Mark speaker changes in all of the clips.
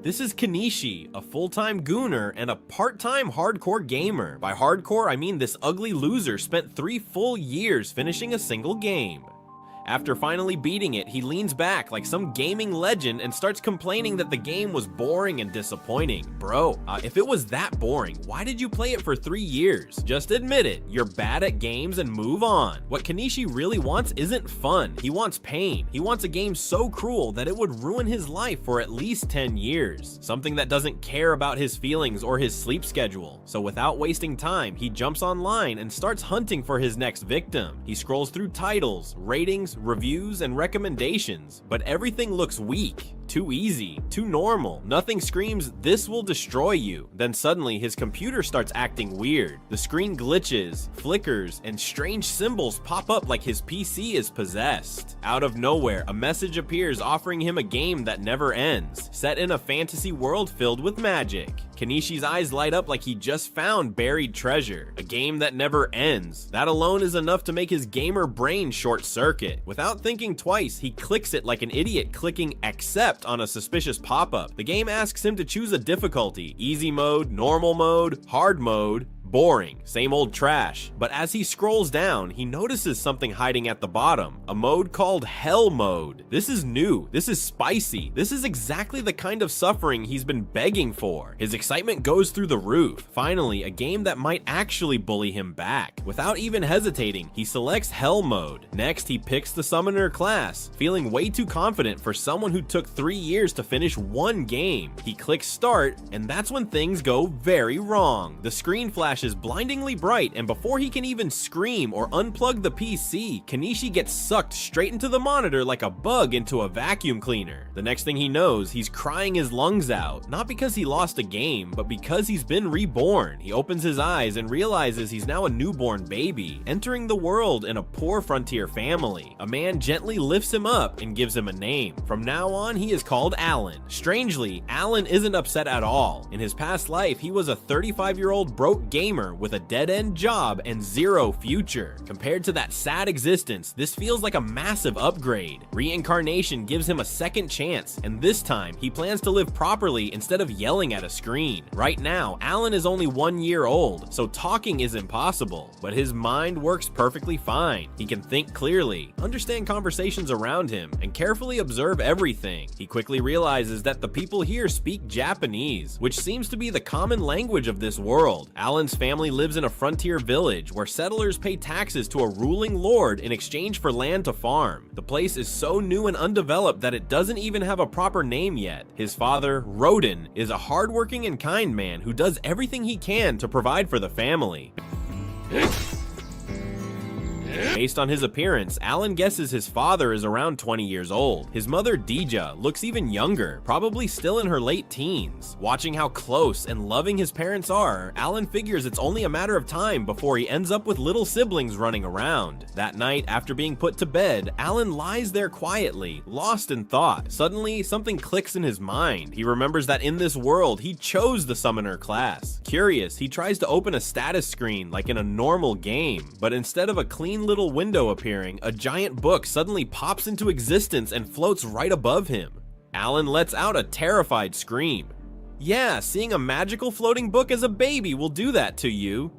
Speaker 1: This is Kenichi, a full-time Gooner and a part-time hardcore gamer. By hardcore, I mean this ugly loser spent 3 full years finishing a single game. After finally beating it, he leans back like some gaming legend and starts complaining that the game was boring and disappointing. Bro, if it was that boring, why did you play it for 3 years? Just admit it, you're bad at games and move on. What Kenichi really wants isn't fun, he wants pain. He wants a game so cruel that it would ruin his life for at least 10 years. Something that doesn't care about his feelings or his sleep schedule. So without wasting time, he jumps online and starts hunting for his next victim. He scrolls through titles, ratings, reviews, and recommendations, but everything looks weak. Too easy, too normal. Nothing screams, "This will destroy you." Then suddenly his computer starts acting weird. The screen glitches, flickers, and strange symbols pop up like his PC is possessed. Out of nowhere, a message appears offering him a game that never ends, set in a fantasy world filled with magic. Kenichi's eyes light up like he just found buried treasure. A game that never ends. That alone is enough to make his gamer brain short circuit. Without thinking twice, he clicks it like an idiot clicking accept on a suspicious pop-up. The game asks him to choose a difficulty: easy mode, normal mode, hard mode. Boring, same old trash. But as he scrolls down, he notices something hiding at the bottom, a mode called Hell Mode. This is new, this is spicy, this is exactly the kind of suffering he's been begging for. His excitement goes through the roof. Finally, a game that might actually bully him back. Without even hesitating, he selects Hell Mode. Next, he picks the Summoner class, feeling way too confident for someone who took 3 years to finish one game. He clicks Start, and that's when things go very wrong. The screen flashes is blindingly bright, and before he can even scream or unplug the PC, Kenichi gets sucked straight into the monitor like a bug into a vacuum cleaner. The next thing he knows, he's crying his lungs out, not because he lost a game, but because he's been reborn. He opens his eyes and realizes he's now a newborn baby, entering the world in a poor frontier family. A man gently lifts him up and gives him a name. From now on, he is called Allan. Strangely, Allan isn't upset at all. In his past life, he was a 35-year-old broke gamer with a dead-end job and zero future. Compared to that sad existence, this feels like a massive upgrade. Reincarnation gives him a second chance, and this time, he plans to live properly instead of yelling at a screen. Right now, Allan is only 1 year old, so talking is impossible, but his mind works perfectly fine. He can think clearly, understand conversations around him, and carefully observe everything. He quickly realizes that the people here speak Japanese, which seems to be the common language of this world. Allan's family lives in a frontier village where settlers pay taxes to a ruling lord in exchange for land to farm. The place is so new and undeveloped that it doesn't even have a proper name yet. His father, Rodin, is a hardworking and kind man who does everything he can to provide for the family. Based on his appearance, Allan guesses his father is around 20 years old. His mother, Dija, looks even younger, probably still in her late teens. Watching how close and loving his parents are, Allan figures it's only a matter of time before he ends up with little siblings running around. That night, after being put to bed, Allan lies there quietly, lost in thought. Suddenly, something clicks in his mind. He remembers that in this world, he chose the Summoner class. Curious, he tries to open a status screen like in a normal game, but instead of a clean little window appearing, a giant book suddenly pops into existence and floats right above him. Allan lets out a terrified scream. Yeah, seeing a magical floating book as a baby will do that to you.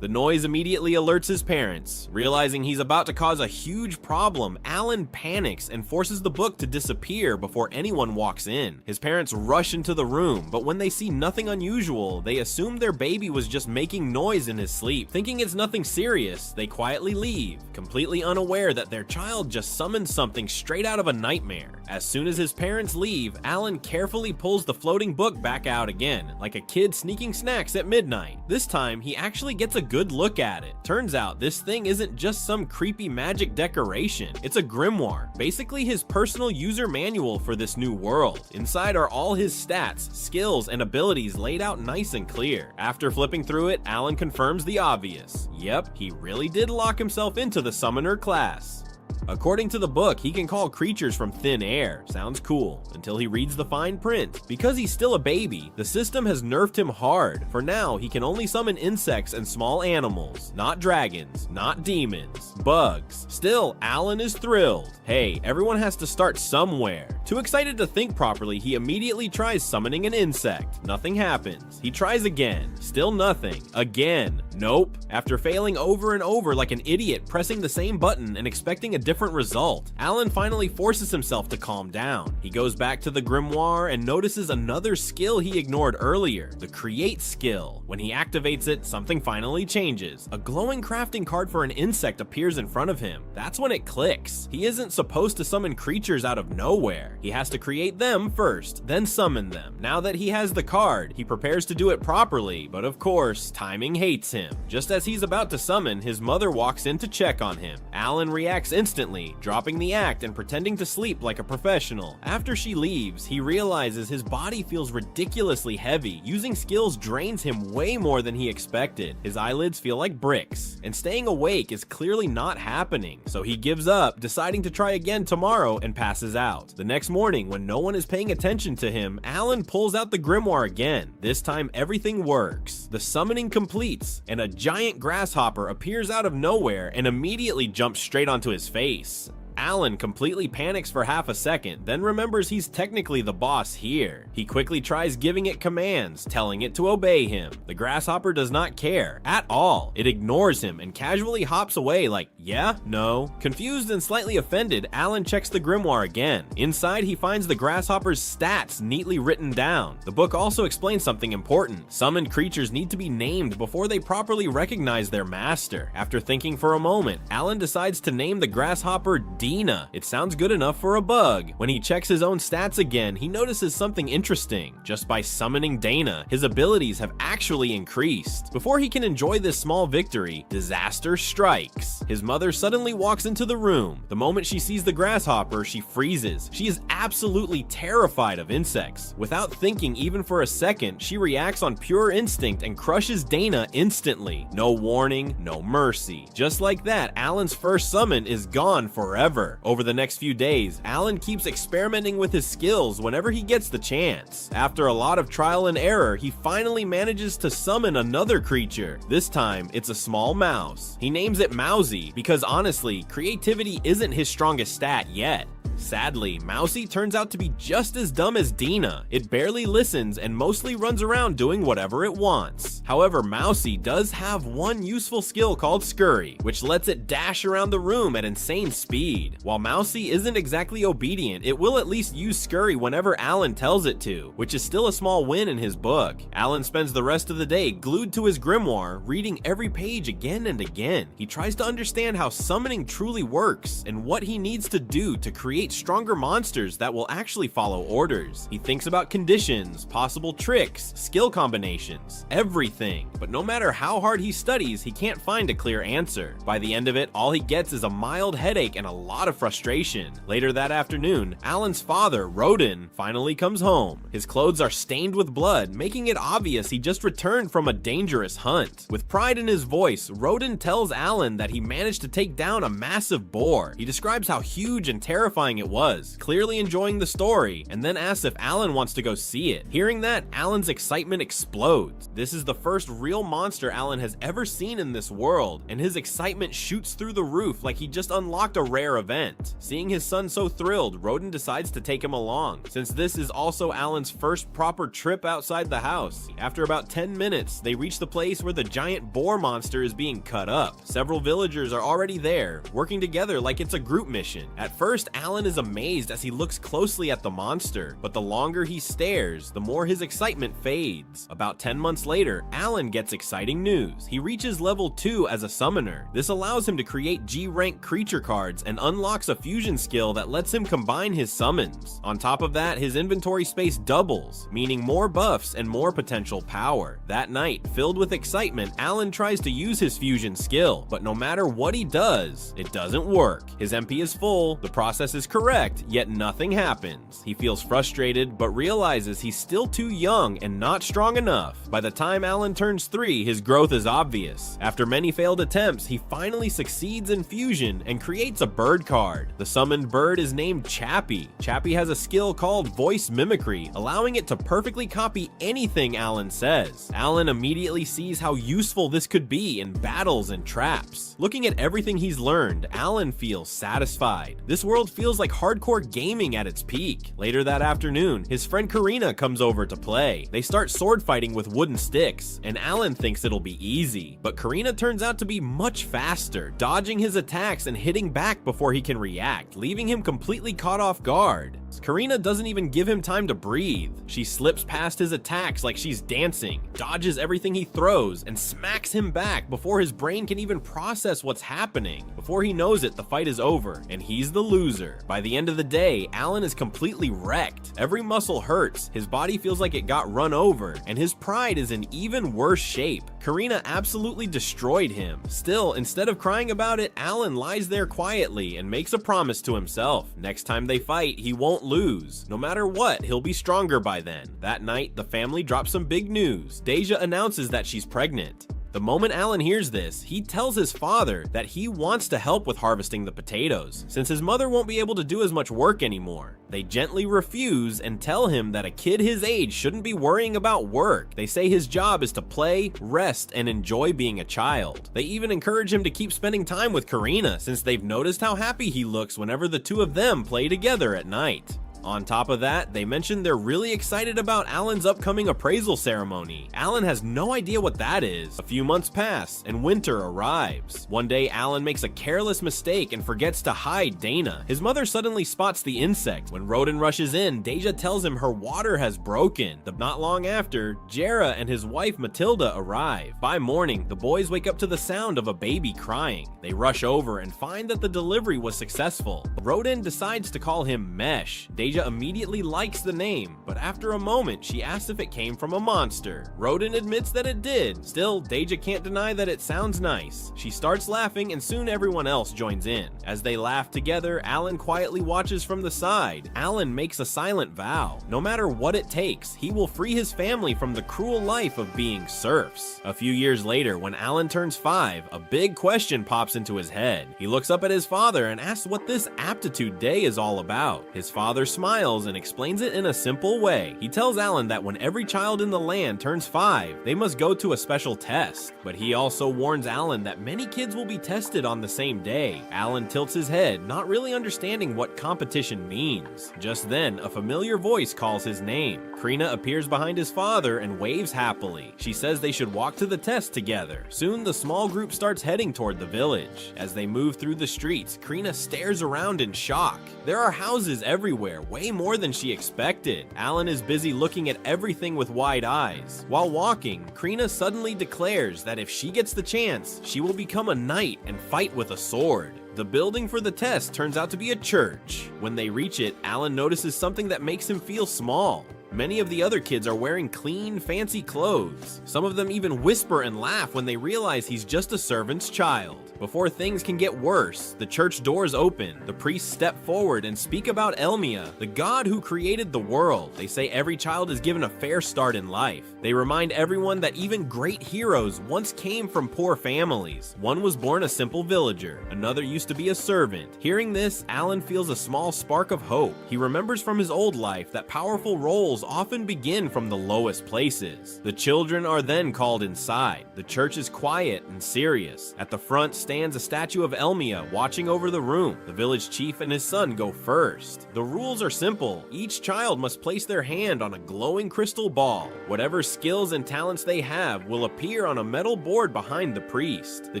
Speaker 1: The noise immediately alerts his parents. Realizing he's about to cause a huge problem, Allan panics and forces the book to disappear before anyone walks in. His parents rush into the room, but when they see nothing unusual, they assume their baby was just making noise in his sleep. Thinking it's nothing serious, they quietly leave, completely unaware that their child just summoned something straight out of a nightmare. As soon as his parents leave, Allan carefully pulls the floating book back out again, like a kid sneaking snacks at midnight. This time, he actually gets a good look at it. Turns out this thing isn't just some creepy magic decoration, it's a grimoire, basically his personal user manual for this new world. Inside are all his stats, skills, and abilities laid out nice and clear. After flipping through it, Allan confirms the obvious. Yep, he really did lock himself into the Summoner class. According to the book, he can call creatures from thin air. Sounds cool, until he reads the fine print. Because he's still a baby, the system has nerfed him hard. For now, he can only summon insects and small animals. Not dragons, not demons, bugs. Still, Allan is thrilled. Hey, everyone has to start somewhere. Too excited to think properly, he immediately tries summoning an insect. Nothing happens. He tries again. Still nothing. Again. Nope. After failing over and over like an idiot, pressing the same button and expecting a different result, Allan finally forces himself to calm down. He goes back to the grimoire and notices another skill he ignored earlier, the create skill. When he activates it, something finally changes. A glowing crafting card for an insect appears in front of him. That's when it clicks. He isn't supposed to summon creatures out of nowhere. He has to create them first, then summon them. Now that he has the card, he prepares to do it properly, but of course, timing hates him. Just as he's about to summon, his mother walks in to check on him. Allan reacts instantly, dropping the act and pretending to sleep like a professional. After she leaves, he realizes his body feels ridiculously heavy. Using skills drains him way more than he expected. His eyelids feel like bricks, and staying awake is clearly not happening. So he gives up, deciding to try again tomorrow, and passes out. The next morning, when no one is paying attention to him, Allan pulls out the grimoire again. This time, everything works. The summoning completes, and a giant grasshopper appears out of nowhere and immediately jumps straight onto his face. Allan completely panics for half a second, then remembers he's technically the boss here. He quickly tries giving it commands, telling it to obey him. The grasshopper does not care at all. It ignores him and casually hops away like, yeah, no. Confused and slightly offended, Allan checks the grimoire again. Inside, he finds the grasshopper's stats neatly written down. The book also explains something important. Summoned creatures need to be named before they properly recognize their master. After thinking for a moment, Allan decides to name the grasshopper Dina. It sounds good enough for a bug. When he checks his own stats again, he notices something interesting. Just by summoning Dana, his abilities have actually increased. Before he can enjoy this small victory, disaster strikes. His mother suddenly walks into the room. The moment she sees the grasshopper, she freezes. She is absolutely terrified of insects. Without thinking even for a second, she reacts on pure instinct and crushes Dana instantly. No warning, no mercy. Just like that, Allan's first summon is gone forever. Over the next few days, Allan keeps experimenting with his skills whenever he gets the chance. After a lot of trial and error, he finally manages to summon another creature. This time, it's a small mouse. He names it Mousy because honestly, creativity isn't his strongest stat yet. Sadly, Mousy turns out to be just as dumb as Dina. It barely listens and mostly runs around doing whatever it wants. However, Mousy does have one useful skill called Scurry, which lets it dash around the room at insane speed. While Mousy isn't exactly obedient, it will at least use Scurry whenever Allan tells it to, which is still a small win in his book. Allan spends the rest of the day glued to his grimoire, reading every page again and again. He tries to understand how summoning truly works and what he needs to do to create stronger monsters that will actually follow orders. He thinks about conditions, possible tricks, skill combinations, everything. But no matter how hard he studies, he can't find a clear answer. By the end of it, all he gets is a mild headache and a lot of frustration. Later that afternoon, Allan's father, Rodin, finally comes home. His clothes are stained with blood, making it obvious he just returned from a dangerous hunt. With pride in his voice, Rodin tells Allan that he managed to take down a massive boar. He describes how huge and terrifying it was, clearly enjoying the story, and then asks if Allan wants to go see it. Hearing that, Allan's excitement explodes. This is the first real monster Allan has ever seen in this world, and his excitement shoots through the roof like he just unlocked a rare event. Seeing his son so thrilled, Rodin decides to take him along, since this is also Allan's first proper trip outside the house. After about 10 minutes, they reach the place where the giant boar monster is being cut up. Several villagers are already there, working together like it's a group mission. At first, Allan is amazed as he looks closely at the monster, but the longer he stares, the more his excitement fades. About 10 months later, Allan gets exciting news. He reaches level 2 as a summoner. This allows him to create G-rank creature cards and unlocks a fusion skill that lets him combine his summons. On top of that, his inventory space doubles, meaning more buffs and more potential power. That night, filled with excitement, Allan tries to use his fusion skill, but no matter what he does, it doesn't work. His MP is full, the process is correct, yet nothing happens. He feels frustrated, but realizes he's still too young and not strong enough. By the time Allan turns 3, his growth is obvious. After many failed attempts, he finally succeeds in fusion and creates a bird card. The summoned bird is named Chappie. Chappie has a skill called voice mimicry, allowing it to perfectly copy anything Allan says. Allan immediately sees how useful this could be in battles and traps. Looking at everything he's learned, Allan feels satisfied. This world feels like hardcore gaming at its peak. Later that afternoon, his friend Karina comes over to play. They start sword fighting with wooden sticks, and Allan thinks it'll be easy. But Karina turns out to be much faster, dodging his attacks and hitting back before he can react, leaving him completely caught off guard. Karina doesn't even give him time to breathe. She slips past his attacks like she's dancing, dodges everything he throws, and smacks him back before his brain can even process what's happening. Before he knows it, the fight is over, and he's the loser. By the end of the day, Allan is completely wrecked. Every muscle hurts, his body feels like it got run over, and his pride is in even worse shape. Karina absolutely destroyed him. Still, instead of crying about it, Allan lies there quietly and makes a promise to himself. Next time they fight, he won't lose. No matter what, he'll be stronger by then. That night, the family drops some big news. Deja announces that she's pregnant. The moment Allan hears this, he tells his father that he wants to help with harvesting the potatoes, since his mother won't be able to do as much work anymore. They gently refuse and tell him that a kid his age shouldn't be worrying about work. They say his job is to play, rest, and enjoy being a child. They even encourage him to keep spending time with Karina, since they've noticed how happy he looks whenever the two of them play together at night. On top of that, they mention they're really excited about Allan's upcoming appraisal ceremony. Allan has no idea what that is. A few months pass, and winter arrives. One day, Allan makes a careless mistake and forgets to hide Dana. His mother suddenly spots the insect. When Rodin rushes in, Deja tells him her water has broken. Not long after, Jera and his wife Matilda arrive. By morning, the boys wake up to the sound of a baby crying. They rush over and find that the delivery was successful. Rodin decides to call him Mesh. Deja immediately likes the name, but after a moment, she asks if it came from a monster. Rodin admits that it did. Still, Deja can't deny that it sounds nice. She starts laughing, and soon everyone else joins in. As they laugh together, Allan quietly watches from the side. Allan makes a silent vow. No matter what it takes, he will free his family from the cruel life of being serfs. A few years later, when Allan turns 5, a big question pops into his head. He looks up at his father and asks what this aptitude day is all about. His father smiles and explains it in a simple way. He tells Allan that when every child in the land turns 5, they must go to a special test. But he also warns Allan that many kids will be tested on the same day. Allan tilts his head, not really understanding what competition means. Just then, a familiar voice calls his name. Karina appears behind his father and waves happily. She says they should walk to the test together. Soon, the small group starts heading toward the village. As they move through the streets, Karina stares around in shock. There are houses everywhere, way more than she expected. Allan is busy looking at everything with wide eyes. While walking, Karina suddenly declares that if she gets the chance, she will become a knight and fight with a sword. The building for the test turns out to be a church. When they reach it, Allan notices something that makes him feel small. Many of the other kids are wearing clean, fancy clothes. Some of them even whisper and laugh when they realize he's just a servant's child. Before things can get worse, the church doors open. The priests step forward and speak about Elmia, the god who created the world. They say every child is given a fair start in life. They remind everyone that even great heroes once came from poor families. One was born a simple villager, another used to be a servant. Hearing this, Allan feels a small spark of hope. He remembers from his old life that powerful roles often begin from the lowest places. The children are then called inside. The church is quiet and serious. At the front stands a statue of Elmia watching over the room. The village chief and his son go first. The rules are simple. Each child must place their hand on a glowing crystal ball. Whatever skills and talents they have will appear on a metal board behind the priest. The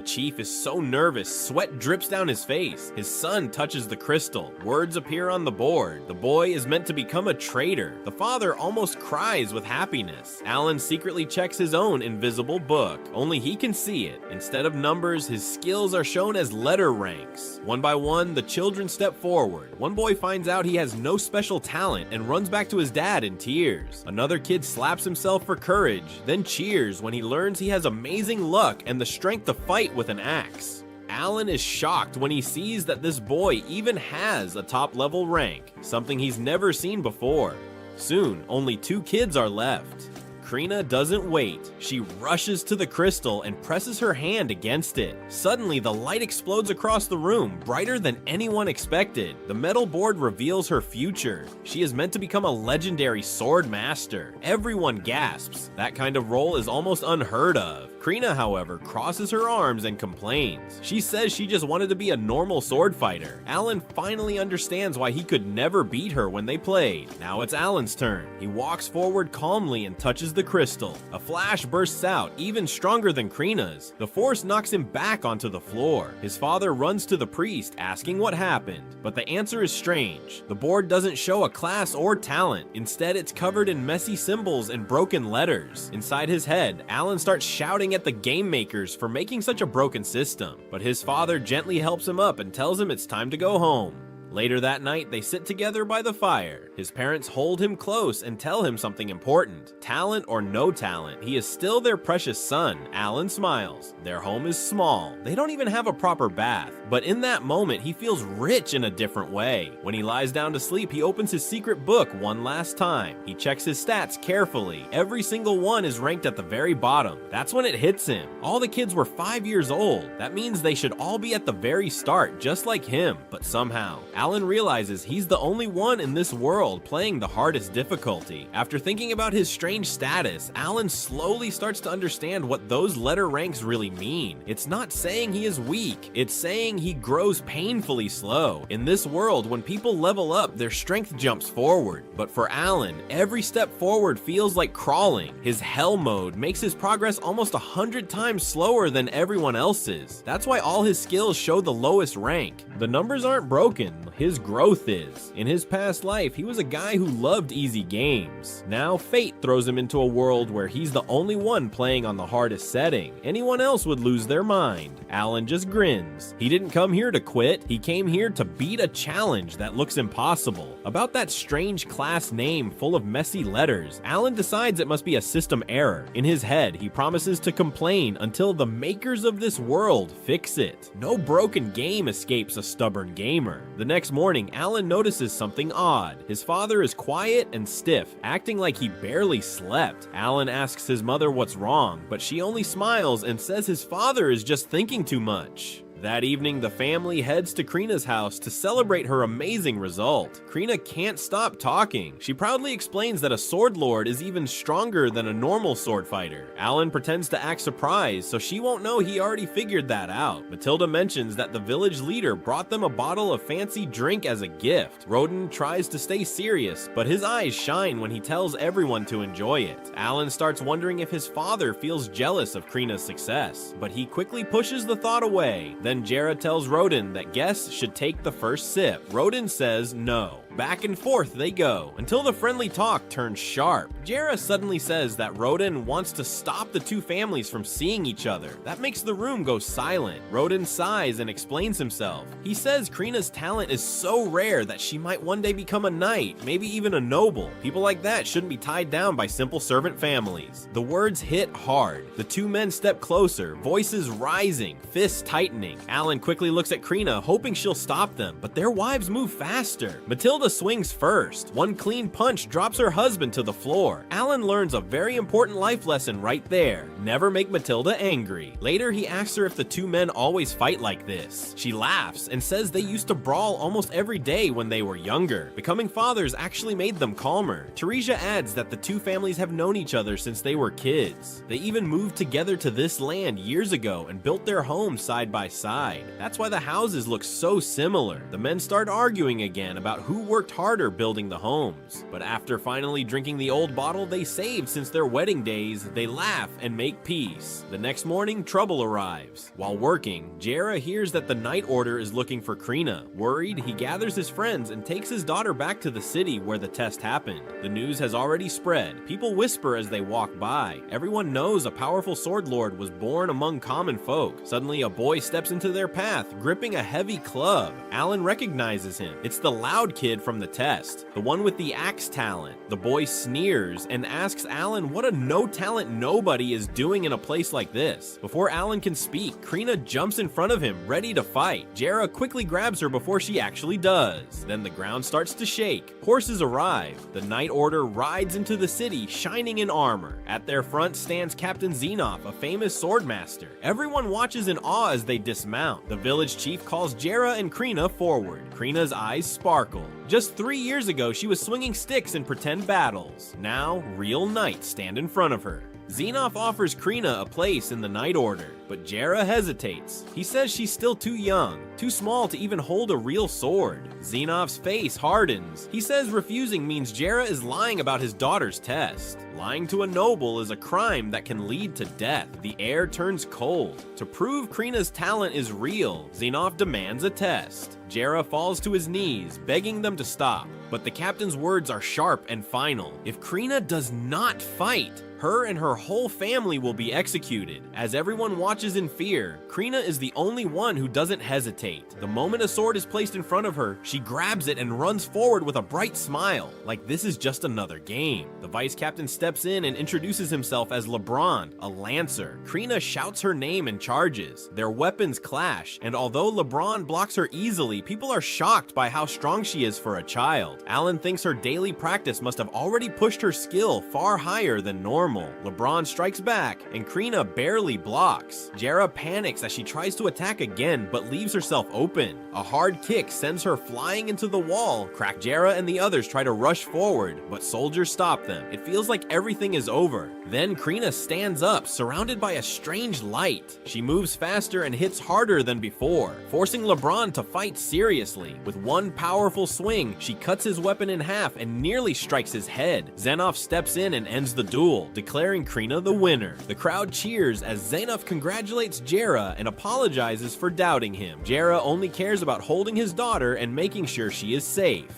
Speaker 1: chief is so nervous, sweat drips down his face. His son touches the crystal. Words appear on the board. The boy is meant to become a traitor. The father almost cries with happiness. Allan secretly checks his own invisible book. Only he can see it. Instead of numbers, his skills are shown as letter ranks. One by one, the children step forward. One boy finds out he has no special talent and runs back to his dad in tears. Another kid slaps himself for courage, then cheers when he learns he has amazing luck and the strength to fight with an axe. Allan is shocked when he sees that this boy even has a top-level rank, something he's never seen before. Soon, only 2 kids are left. Karina doesn't wait. She rushes to the crystal and presses her hand against it. Suddenly, the light explodes across the room, brighter than anyone expected. The metal board reveals her future. She is meant to become a legendary sword master. Everyone gasps. That kind of role is almost unheard of. Karina, however, crosses her arms and complains. She says she just wanted to be a normal sword fighter. Allan finally understands why he could never beat her when they played. Now it's Allan's turn. He walks forward calmly and touches the crystal. A flash bursts out, even stronger than Karina's. The force knocks him back onto the floor. His father runs to the priest, asking what happened, but the answer is strange. The board doesn't show a class or talent. Instead, it's covered in messy symbols and broken letters. Inside his head, Allan starts shouting at the game makers for making such a broken system, but his father gently helps him up and tells him it's time to go home. Later that night, they sit together by the fire. His parents hold him close and tell him something important. Talent or no talent, he is still their precious son. Allan smiles. Their home is small. They don't even have a proper bath. But in that moment, he feels rich in a different way. When he lies down to sleep, he opens his secret book one last time. He checks his stats carefully. Every single one is ranked at the very bottom. That's when it hits him. All the kids were 5 years old. That means they should all be at the very start, just like him. But somehow, Allan realizes he's the only one in this world playing the hardest difficulty. After thinking about his strange status, Allan slowly starts to understand what those letter ranks really mean. It's not saying he is weak, it's saying he grows painfully slow. In this world, when people level up, their strength jumps forward. But for Allan, every step forward feels like crawling. His hell mode makes his progress almost 100 times slower than everyone else's. That's why all his skills show the lowest rank. The numbers aren't broken. His growth is. In his past life, he was a guy who loved easy games. Now, fate throws him into a world where he's the only one playing on the hardest setting. Anyone else would lose their mind. Allan just grins. He didn't come here to quit. He came here to beat a challenge that looks impossible. About that strange class name full of messy letters, Allan decides it must be a system error. In his head, he promises to complain until the makers of this world fix it. No broken game escapes a stubborn gamer. The next morning, Allan notices something odd. His father is quiet and stiff, acting like he barely slept. Allan asks his mother what's wrong, but she only smiles and says his father is just thinking too much. That evening, the family heads to Karina's house to celebrate her amazing result. Karina can't stop talking. She proudly explains that a sword lord is even stronger than a normal sword fighter. Allan pretends to act surprised, so she won't know he already figured that out. Matilda mentions that the village leader brought them a bottle of fancy drink as a gift. Roden tries to stay serious, but his eyes shine when he tells everyone to enjoy it. Allan starts wondering if his father feels jealous of Karina's success, but he quickly pushes the thought away. Then Jera tells Roden that guests should take the first sip. Roden says no. Back and forth they go, until the friendly talk turns sharp. Jera suddenly says that Roden wants to stop the two families from seeing each other. That makes the room go silent. Roden sighs and explains himself. He says Karina's talent is so rare that she might one day become a knight, maybe even a noble. People like that shouldn't be tied down by simple servant families. The words hit hard. The two men step closer, voices rising, fists tightening. Allan quickly looks at Karina, hoping she'll stop them, but their wives move faster. Matilda swings first. One clean punch drops her husband to the floor. Allan learns a very important life lesson right there. Never make Matilda angry. Later, he asks her if the two men always fight like this. She laughs and says they used to brawl almost every day when they were younger. Becoming fathers actually made them calmer. Teresia adds that the two families have known each other since they were kids. They even moved together to this land years ago and built their home side by side. That's why the houses look so similar. The men start arguing again about who worked harder building the homes. But after finally drinking the old bottle they saved since their wedding days, they laugh and make peace. The next morning, trouble arrives. While working, Jera hears that the Night Order is looking for Karina. Worried, he gathers his friends and takes his daughter back to the city where the test happened. The news has already spread. People whisper as they walk by. Everyone knows a powerful sword lord was born among common folk. Suddenly, a boy steps into their path, gripping a heavy club. Allan recognizes him. It's the loud kid from the test, the one with the axe talent. The boy sneers and asks Allan what a no-talent nobody is doing in a place like this. Before Allan can speak, Karina jumps in front of him, ready to fight. Jera quickly grabs her before she actually does. Then the ground starts to shake. Horses arrive. The Night Order rides into the city, shining in armor. At their front stands Captain Xenof, a famous swordmaster. Everyone watches in awe as they dismount. The village chief calls Jera and Karina forward. Karina's eyes sparkle. Just 3 years ago, she was swinging sticks in pretend battles. Now, real knights stand in front of her. Xenof offers Karina a place in the Night Order, but Jera hesitates. He says she's still too young, too small to even hold a real sword. Xenof's face hardens. He says refusing means Jera is lying about his daughter's test. Lying to a noble is a crime that can lead to death. The air turns cold. To prove Karina's talent is real, Xenof demands a test. Jera falls to his knees, begging them to stop. But the captain's words are sharp and final. If Karina does not fight, her and her whole family will be executed. As everyone watches in fear, Karina is the only one who doesn't hesitate. The moment a sword is placed in front of her, she grabs it and runs forward with a bright smile, like this is just another game. The vice captain steps in and introduces himself as LeBron, a lancer. Karina shouts her name and charges. Their weapons clash, and although LeBron blocks her easily, people are shocked by how strong she is for a child. Allan thinks her daily practice must have already pushed her skill far higher than normal. LeBron strikes back, and Karina barely blocks. Jera panics as she tries to attack again, but leaves herself open. A hard kick sends her flying into the wall. Jera and the others try to rush forward, but soldiers stop them. It feels like everything is over. Then Karina stands up, surrounded by a strange light. She moves faster and hits harder than before, forcing LeBron to fight seriously. With one powerful swing, she cuts his weapon in half and nearly strikes his head. Xenof steps in and ends the duel, declaring Karina the winner. The crowd cheers as Xenof congratulates Jera and apologizes for doubting him. Jera only cares about holding his daughter and making sure she is safe.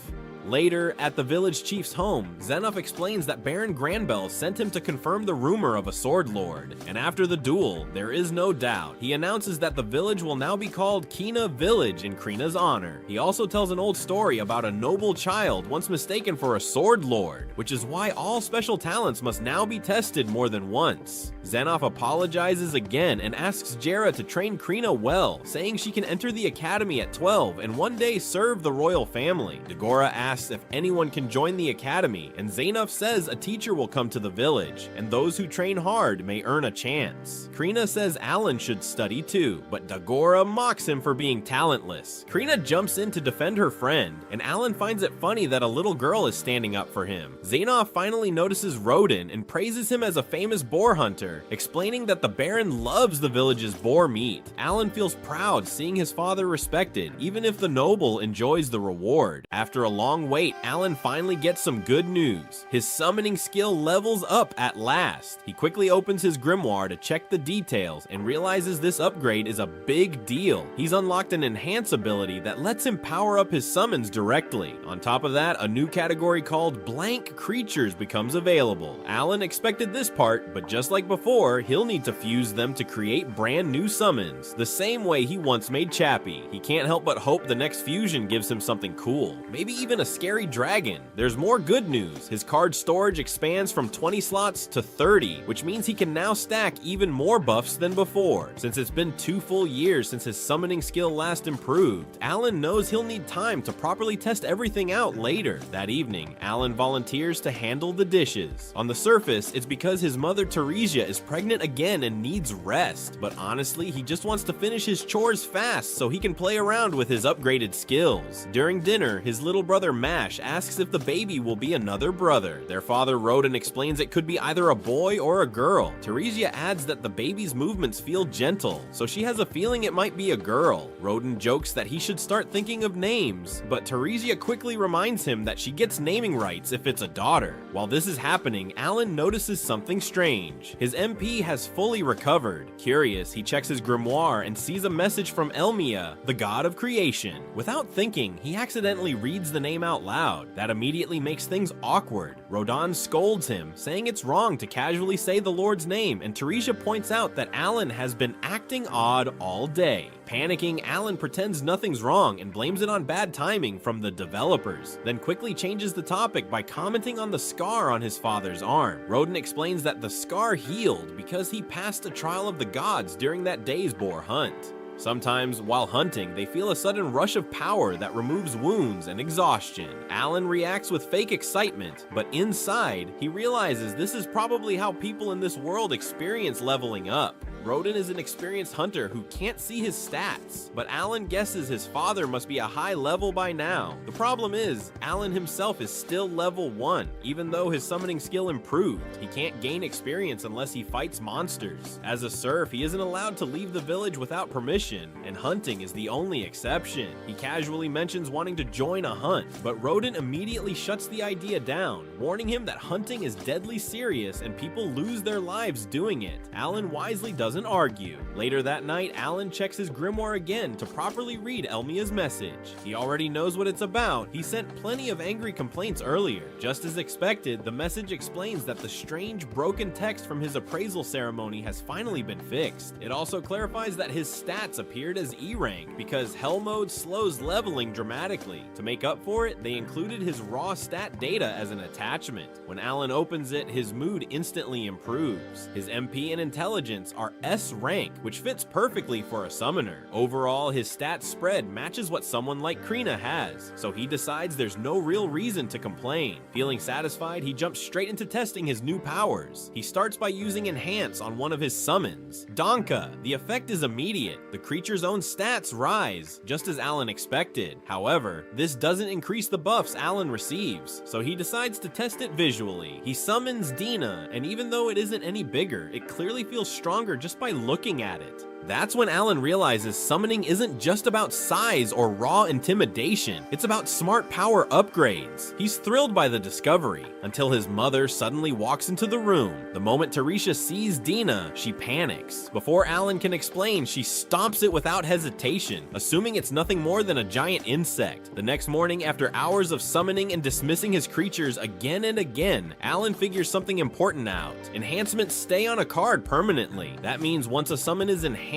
Speaker 1: Later, at the village chief's home, Xenof explains that Baron Granbell sent him to confirm the rumor of a sword lord. And after the duel, there is no doubt. He announces that the village will now be called Kina Village in Karina's honor. He also tells an old story about a noble child once mistaken for a sword lord, which is why all special talents must now be tested more than once. Xenof apologizes again and asks Jera to train Karina well, saying she can enter the academy at 12 and one day serve the royal family. Dagora asks if anyone can join the academy, and Xenof says a teacher will come to the village, and those who train hard may earn a chance. Karina says Allan should study too, but Dagora mocks him for being talentless. Karina jumps in to defend her friend, and Allan finds it funny that a little girl is standing up for him. Xenof finally notices Rodin and praises him as a famous boar hunter, explaining that the Baron loves the village's boar meat. Allan feels proud seeing his father respected, even if the noble enjoys the reward. After a long wait, Allan finally gets some good news. His summoning skill levels up at last. He quickly opens his grimoire to check the details and realizes this upgrade is a big deal. He's unlocked an enhance ability that lets him power up his summons directly. On top of that, a new category called blank creatures becomes available. Allan expected this part, but just like before, he'll need to fuse them to create brand new summons, the same way he once made Chappie. He can't help but hope the next fusion gives him something cool, maybe even a scary dragon. There's more good news. His card storage expands from 20 slots to 30, which means he can now stack even more buffs than before. Since it's been 2 full years since his summoning skill last improved, Allan knows he'll need time to properly test everything out later. That evening, Allan volunteers to handle the dishes. On the surface, it's because his mother Teresia is pregnant again and needs rest, but honestly, he just wants to finish his chores fast so he can play around with his upgraded skills. During dinner, his little brother Mash asks if the baby will be another brother. Their father Rodin explains it could be either a boy or a girl. Teresia adds that the baby's movements feel gentle, so she has a feeling it might be a girl. Rodin jokes that he should start thinking of names, but Teresia quickly reminds him that she gets naming rights if it's a daughter. While this is happening, Allan notices something strange. His MP has fully recovered. Curious, he checks his grimoire and sees a message from Elmia, the god of creation. Without thinking, he accidentally reads the name out loud. That immediately makes things awkward. Rodin scolds him, saying it's wrong to casually say the Lord's name, and Teresia points out that Allan has been acting odd all day. Panicking, Allan pretends nothing's wrong and blames it on bad timing from the developers, then quickly changes the topic by commenting on the scar on his father's arm. Rodin explains that the scar healed because he passed a trial of the gods during that day's boar hunt. Sometimes, while hunting, they feel a sudden rush of power that removes wounds and exhaustion. Allan reacts with fake excitement, but inside, he realizes this is probably how people in this world experience leveling up. Rodin is an experienced hunter who can't see his stats, but Allan guesses his father must be a high level by now. The problem is, Allan himself is still level 1, even though his summoning skill improved. He can't gain experience unless he fights monsters. As a serf, he isn't allowed to leave the village without permission, and hunting is the only exception. He casually mentions wanting to join a hunt, but Rodin immediately shuts the idea down, warning him that hunting is deadly serious and people lose their lives doing it. Allan wisely doesn't argue. Later that night, Allan checks his grimoire again to properly read Elmia's message. He already knows what it's about. He sent plenty of angry complaints earlier. Just as expected, the message explains that the strange broken text from his appraisal ceremony has finally been fixed. It also clarifies that his stats appeared as E rank because Hell Mode slows leveling dramatically. To make up for it, they included his raw stat data as an attachment. When Allan opens it, his mood instantly improves. His MP and intelligence are S rank, which fits perfectly for a summoner. Overall, his stats spread matches what someone like Karina has, so he decides there's no real reason to complain. Feeling satisfied, he jumps straight into testing his new powers. He starts by using Enhance on one of his summons, Donka. The effect is immediate. The creature's own stats rise, just as Allan expected. However, this doesn't increase the buffs Allan receives, so he decides to test it visually. He summons Dina, and even though it isn't any bigger, it clearly feels stronger just by looking at it. That's when Allan realizes summoning isn't just about size or raw intimidation, it's about smart power upgrades. He's thrilled by the discovery, until his mother suddenly walks into the room. The moment Teresia sees Dina, she panics. Before Allan can explain, she stomps it without hesitation, assuming it's nothing more than a giant insect. The next morning, after hours of summoning and dismissing his creatures again and again, Allan figures something important out. Enhancements stay on a card permanently. That means once a summon is enhanced,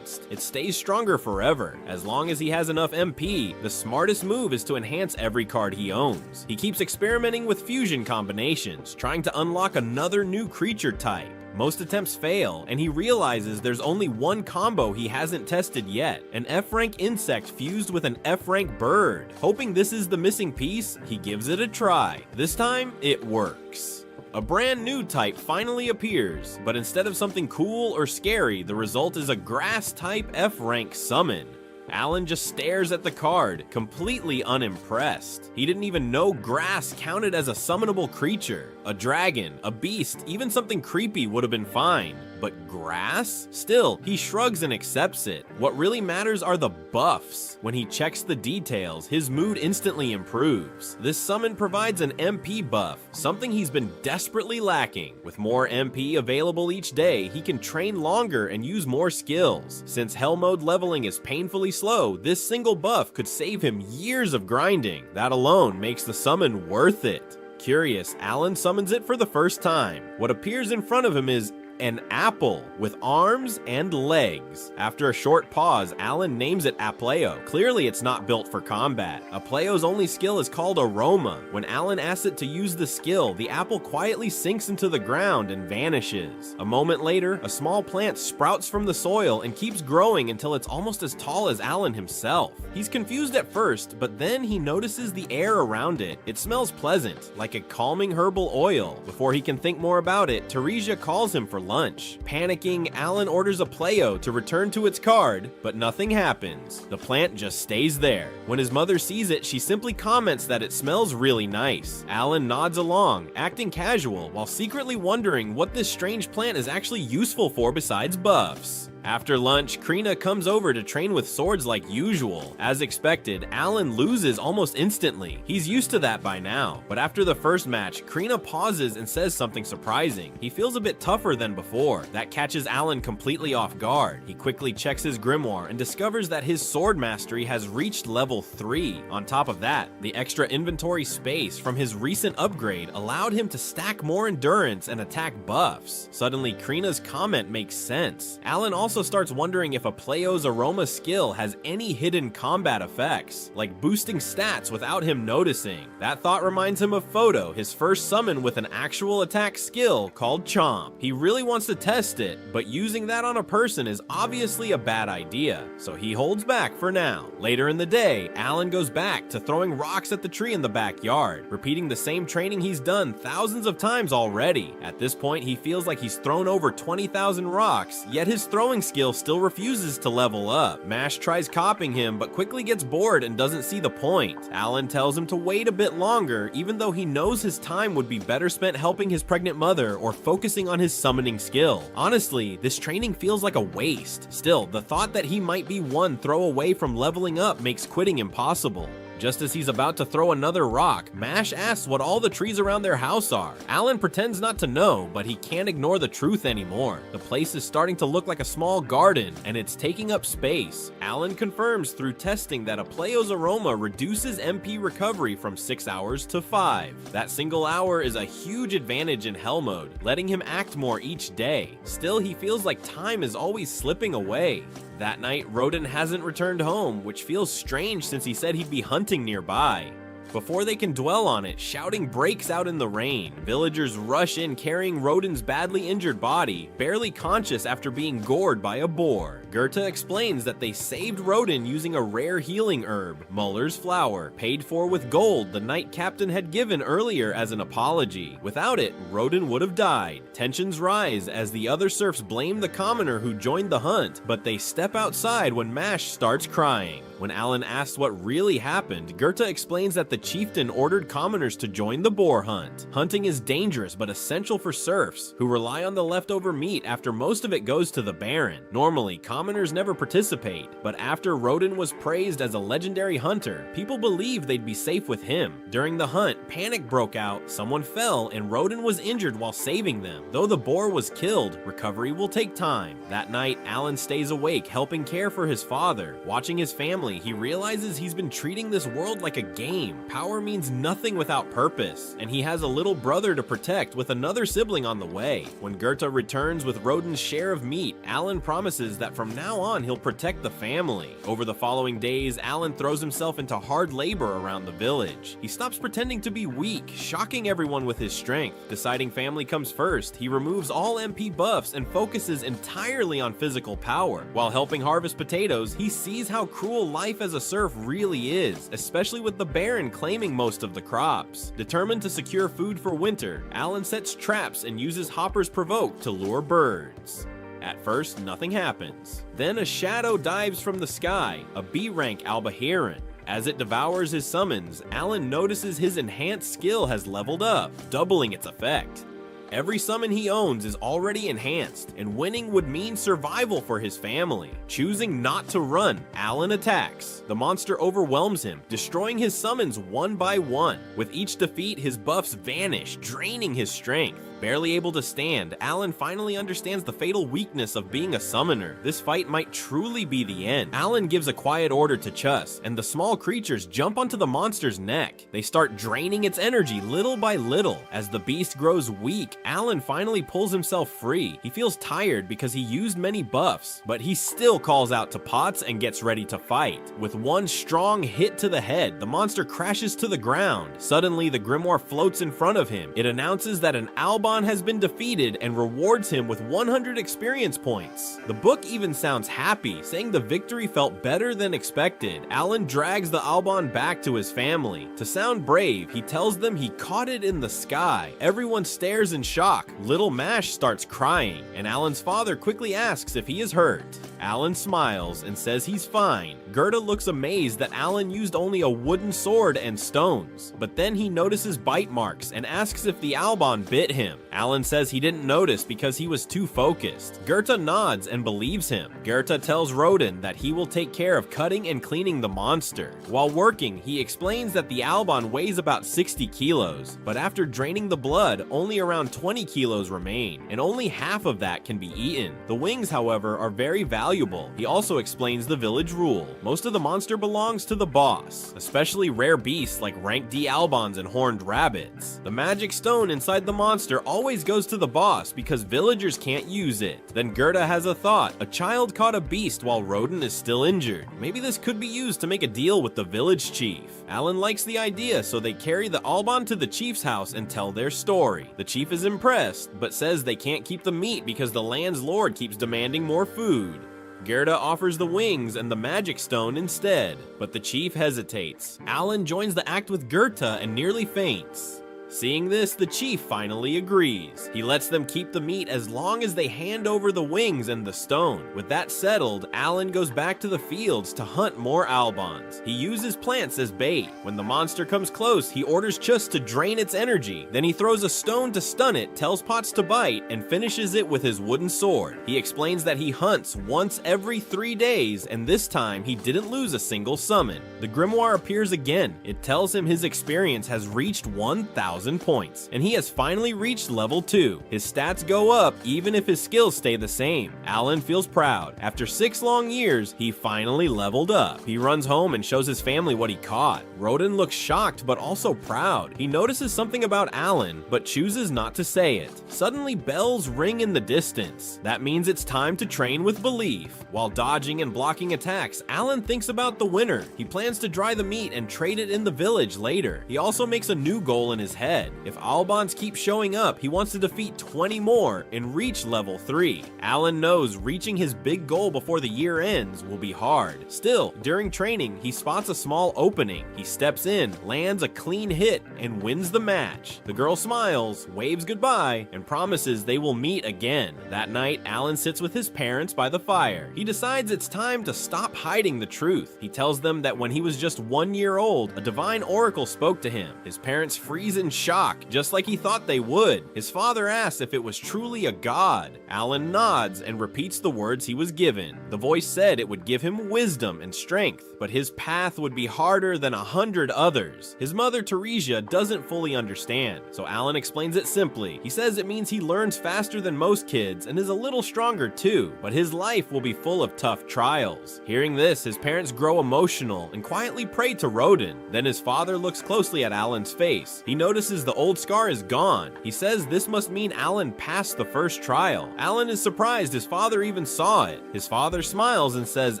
Speaker 1: it stays stronger forever. As long as he has enough MP, the smartest move is to enhance every card he owns. He keeps experimenting with fusion combinations, trying to unlock another new creature type. Most attempts fail, and he realizes there's only one combo he hasn't tested yet, an F-rank insect fused with an F-rank bird. Hoping this is the missing piece, he gives it a try. This time, it works. A brand new type finally appears, but instead of something cool or scary, the result is a grass type F-rank summon. Allan just stares at the card, completely unimpressed. He didn't even know grass counted as a summonable creature. A dragon, a beast, even something creepy would have been fine. But grass? Still, he shrugs and accepts it. What really matters are the buffs. When he checks the details, his mood instantly improves. This summon provides an MP buff, something he's been desperately lacking. With more MP available each day, he can train longer and use more skills. Since Hell Mode leveling is painfully slow, this single buff could save him years of grinding. That alone makes the summon worth it. Curious, Allan summons it for the first time. What appears in front of him is an apple with arms and legs. After a short pause, Allan names it Apleo. Clearly it's not built for combat. Apleo's only skill is called Aroma. When Allan asks it to use the skill, the apple quietly sinks into the ground and vanishes. A moment later, a small plant sprouts from the soil and keeps growing until it's almost as tall as Allan himself. He's confused at first, but then he notices the air around it. It smells pleasant, like a calming herbal oil. Before he can think more about it, Teresia calls him for lunch. Panicking, Allan orders a Pleo to return to its card, but nothing happens. The plant just stays there. When his mother sees it, she simply comments that it smells really nice. Allan nods along, acting casual, while secretly wondering what this strange plant is actually useful for besides buffs. After lunch, Karina comes over to train with swords like usual. As expected, Allan loses almost instantly. He's used to that by now. But after the first match, Karina pauses and says something surprising. He feels a bit tougher than before. That catches Allan completely off guard. He quickly checks his grimoire and discovers that his sword mastery has reached level 3. On top of that, the extra inventory space from his recent upgrade allowed him to stack more endurance and attack buffs. Suddenly, Karina's comment makes sense. Allan also starts wondering if a Pleio's Aroma skill has any hidden combat effects, like boosting stats without him noticing. That thought reminds him of Photo, his first summon with an actual attack skill called Chomp. He really wants to test it, but using that on a person is obviously a bad idea, so he holds back for now. Later in the day, Allan goes back to throwing rocks at the tree in the backyard, repeating the same training he's done thousands of times already. At this point, he feels like he's thrown over 20,000 rocks, yet his throwing skill still refuses to level up. Mash tries copying him, but quickly gets bored and doesn't see the point. Allan tells him to wait a bit longer, even though he knows his time would be better spent helping his pregnant mother or focusing on his summoning skill. Honestly, this training feels like a waste. Still, the thought that he might be one throw away from leveling up makes quitting impossible. Just as he's about to throw another rock, Mash asks what all the trees around their house are. Allan pretends not to know, but he can't ignore the truth anymore. The place is starting to look like a small garden, and it's taking up space. Allan confirms through testing that a Pleio's Aroma reduces MP recovery from 6 hours to 5. That single hour is a huge advantage in Hell mode, letting him act more each day. Still, he feels like time is always slipping away. That night, Rodin hasn't returned home, which feels strange since he said he'd be hunting nearby. Before they can dwell on it, shouting breaks out in the rain. Villagers rush in carrying Rodin's badly injured body, barely conscious after being gored by a boar. Goethe explains that they saved Rodin using a rare healing herb, Muller's flower, paid for with gold the knight captain had given earlier as an apology. Without it, Rodin would have died. Tensions rise as the other serfs blame the commoner who joined the hunt, but they step outside when Mash starts crying. When Allan asks what really happened, Goethe explains that the chieftain ordered commoners to join the boar hunt. Hunting is dangerous but essential for serfs, who rely on the leftover meat after most of it goes to the baron. Normally, commoners never participate, but after Rodin was praised as a legendary hunter, people believed they'd be safe with him. During the hunt, panic broke out, someone fell, and Rodin was injured while saving them. Though the boar was killed, recovery will take time. That night, Allan stays awake helping care for his father. Watching his family, he realizes he's been treating this world like a game. Power means nothing without purpose, and he has a little brother to protect with another sibling on the way. When Goethe returns with Rodin's share of meat, Allan promises that from now on he'll protect the family. Over the following days, Allan throws himself into hard labor around the village. He stops pretending to be weak, shocking everyone with his strength. Deciding family comes first, he removes all MP buffs and focuses entirely on physical power. While helping harvest potatoes, he sees how cruel life as a serf really is, especially with the baron claiming most of the crops. Determined to secure food for winter, Allan sets traps and uses Hopper's Provoke to lure birds. At first, nothing happens. Then a shadow dives from the sky, a B-rank Albaheron. As it devours his summons, Allan notices his enhanced skill has leveled up, doubling its effect. Every summon he owns is already enhanced, and winning would mean survival for his family. Choosing not to run, Allan attacks. The monster overwhelms him, destroying his summons one by one. With each defeat, his buffs vanish, draining his strength. Barely able to stand, Allan finally understands the fatal weakness of being a summoner. This fight might truly be the end. Allan gives a quiet order to Chus, and the small creatures jump onto the monster's neck. They start draining its energy little by little. As the beast grows weak, Allan finally pulls himself free. He feels tired because he used many buffs, but he still calls out to Potts and gets ready to fight. With one strong hit to the head, the monster crashes to the ground. Suddenly, the grimoire floats in front of him. It announces that an Alban has been defeated and rewards him with 100 experience points. The book even sounds happy, saying the victory felt better than expected. Allan drags the Alban back to his family. To sound brave, he tells them he caught it in the sky. Everyone stares in shock. Little Mash starts crying, and Allan's father quickly asks if he is hurt. Allan smiles and says he's fine. Goethe looks amazed that Allan used only a wooden sword and stones, but then he notices bite marks and asks if the Alban bit him. Allan says he didn't notice because he was too focused. Goethe nods and believes him. Goethe tells Rodin that he will take care of cutting and cleaning the monster. While working, he explains that the Alban weighs about 60 kilos, but after draining the blood, only around 20 kilos remain, and only half of that can be eaten. The wings, however, are very valuable. He also explains the village rule. Most of the monster belongs to the boss, especially rare beasts like rank D Albans and horned rabbits. The magic stone inside the monster always goes to the boss because villagers can't use it. Then Goethe has a thought. A child caught a beast while Rodin is still injured. Maybe this could be used to make a deal with the village chief. Allan likes the idea, so they carry the Alban to the chief's house and tell their story. The chief is impressed, but says they can't keep the meat because the land's lord keeps demanding more food. Goethe offers the wings and the magic stone instead, but the chief hesitates. Allan joins the act with Goethe and nearly faints. Seeing this, the chief finally agrees. He lets them keep the meat as long as they hand over the wings and the stone. With that settled, Allan goes back to the fields to hunt more Albans. He uses plants as bait. When the monster comes close, he orders Chus to drain its energy. Then he throws a stone to stun it, tells Potts to bite, and finishes it with his wooden sword. He explains that he hunts once every 3 days, and this time he didn't lose a single summon. The grimoire appears again. It tells him his experience has reached 1,000 points, and he has finally reached level 2. His stats go up even if his skills stay the same. Allan feels proud. After 6 long years, he finally leveled up. He runs home and shows his family what he caught. Rodin looks shocked but also proud. He notices something about Allan, but chooses not to say it. Suddenly, bells ring in the distance. That means it's time to train with belief. While dodging and blocking attacks, Allan thinks about the winner. He plans to dry the meat and trade it in the village later. He also makes a new goal in his head. If Albans keep showing up, he wants to defeat 20 more and reach level 3. Allan knows reaching his big goal before the year ends will be hard. Still, during training, he spots a small opening. He steps in, lands a clean hit, and wins the match. The girl smiles, waves goodbye, and promises they will meet again. That night, Allan sits with his parents by the fire. He decides it's time to stop hiding the truth. He tells them that when he was just 1 year old, a divine oracle spoke to him. His parents freeze in shock, just like he thought they would. His father asks if it was truly a god. Allan nods and repeats the words he was given. The voice said it would give him wisdom and strength, but his path would be harder than 100 others. His mother, Teresia, doesn't fully understand, so Allan explains it simply. He says it means he learns faster than most kids and is a little stronger too, but his life will be full of tough trials. Hearing this, his parents grow emotional and quietly pray to Rodin. Then his father looks closely at Allan's face. He notices the old scar is gone. He says this must mean Allan passed the first trial. Allan is surprised his father even saw it. His father smiles and says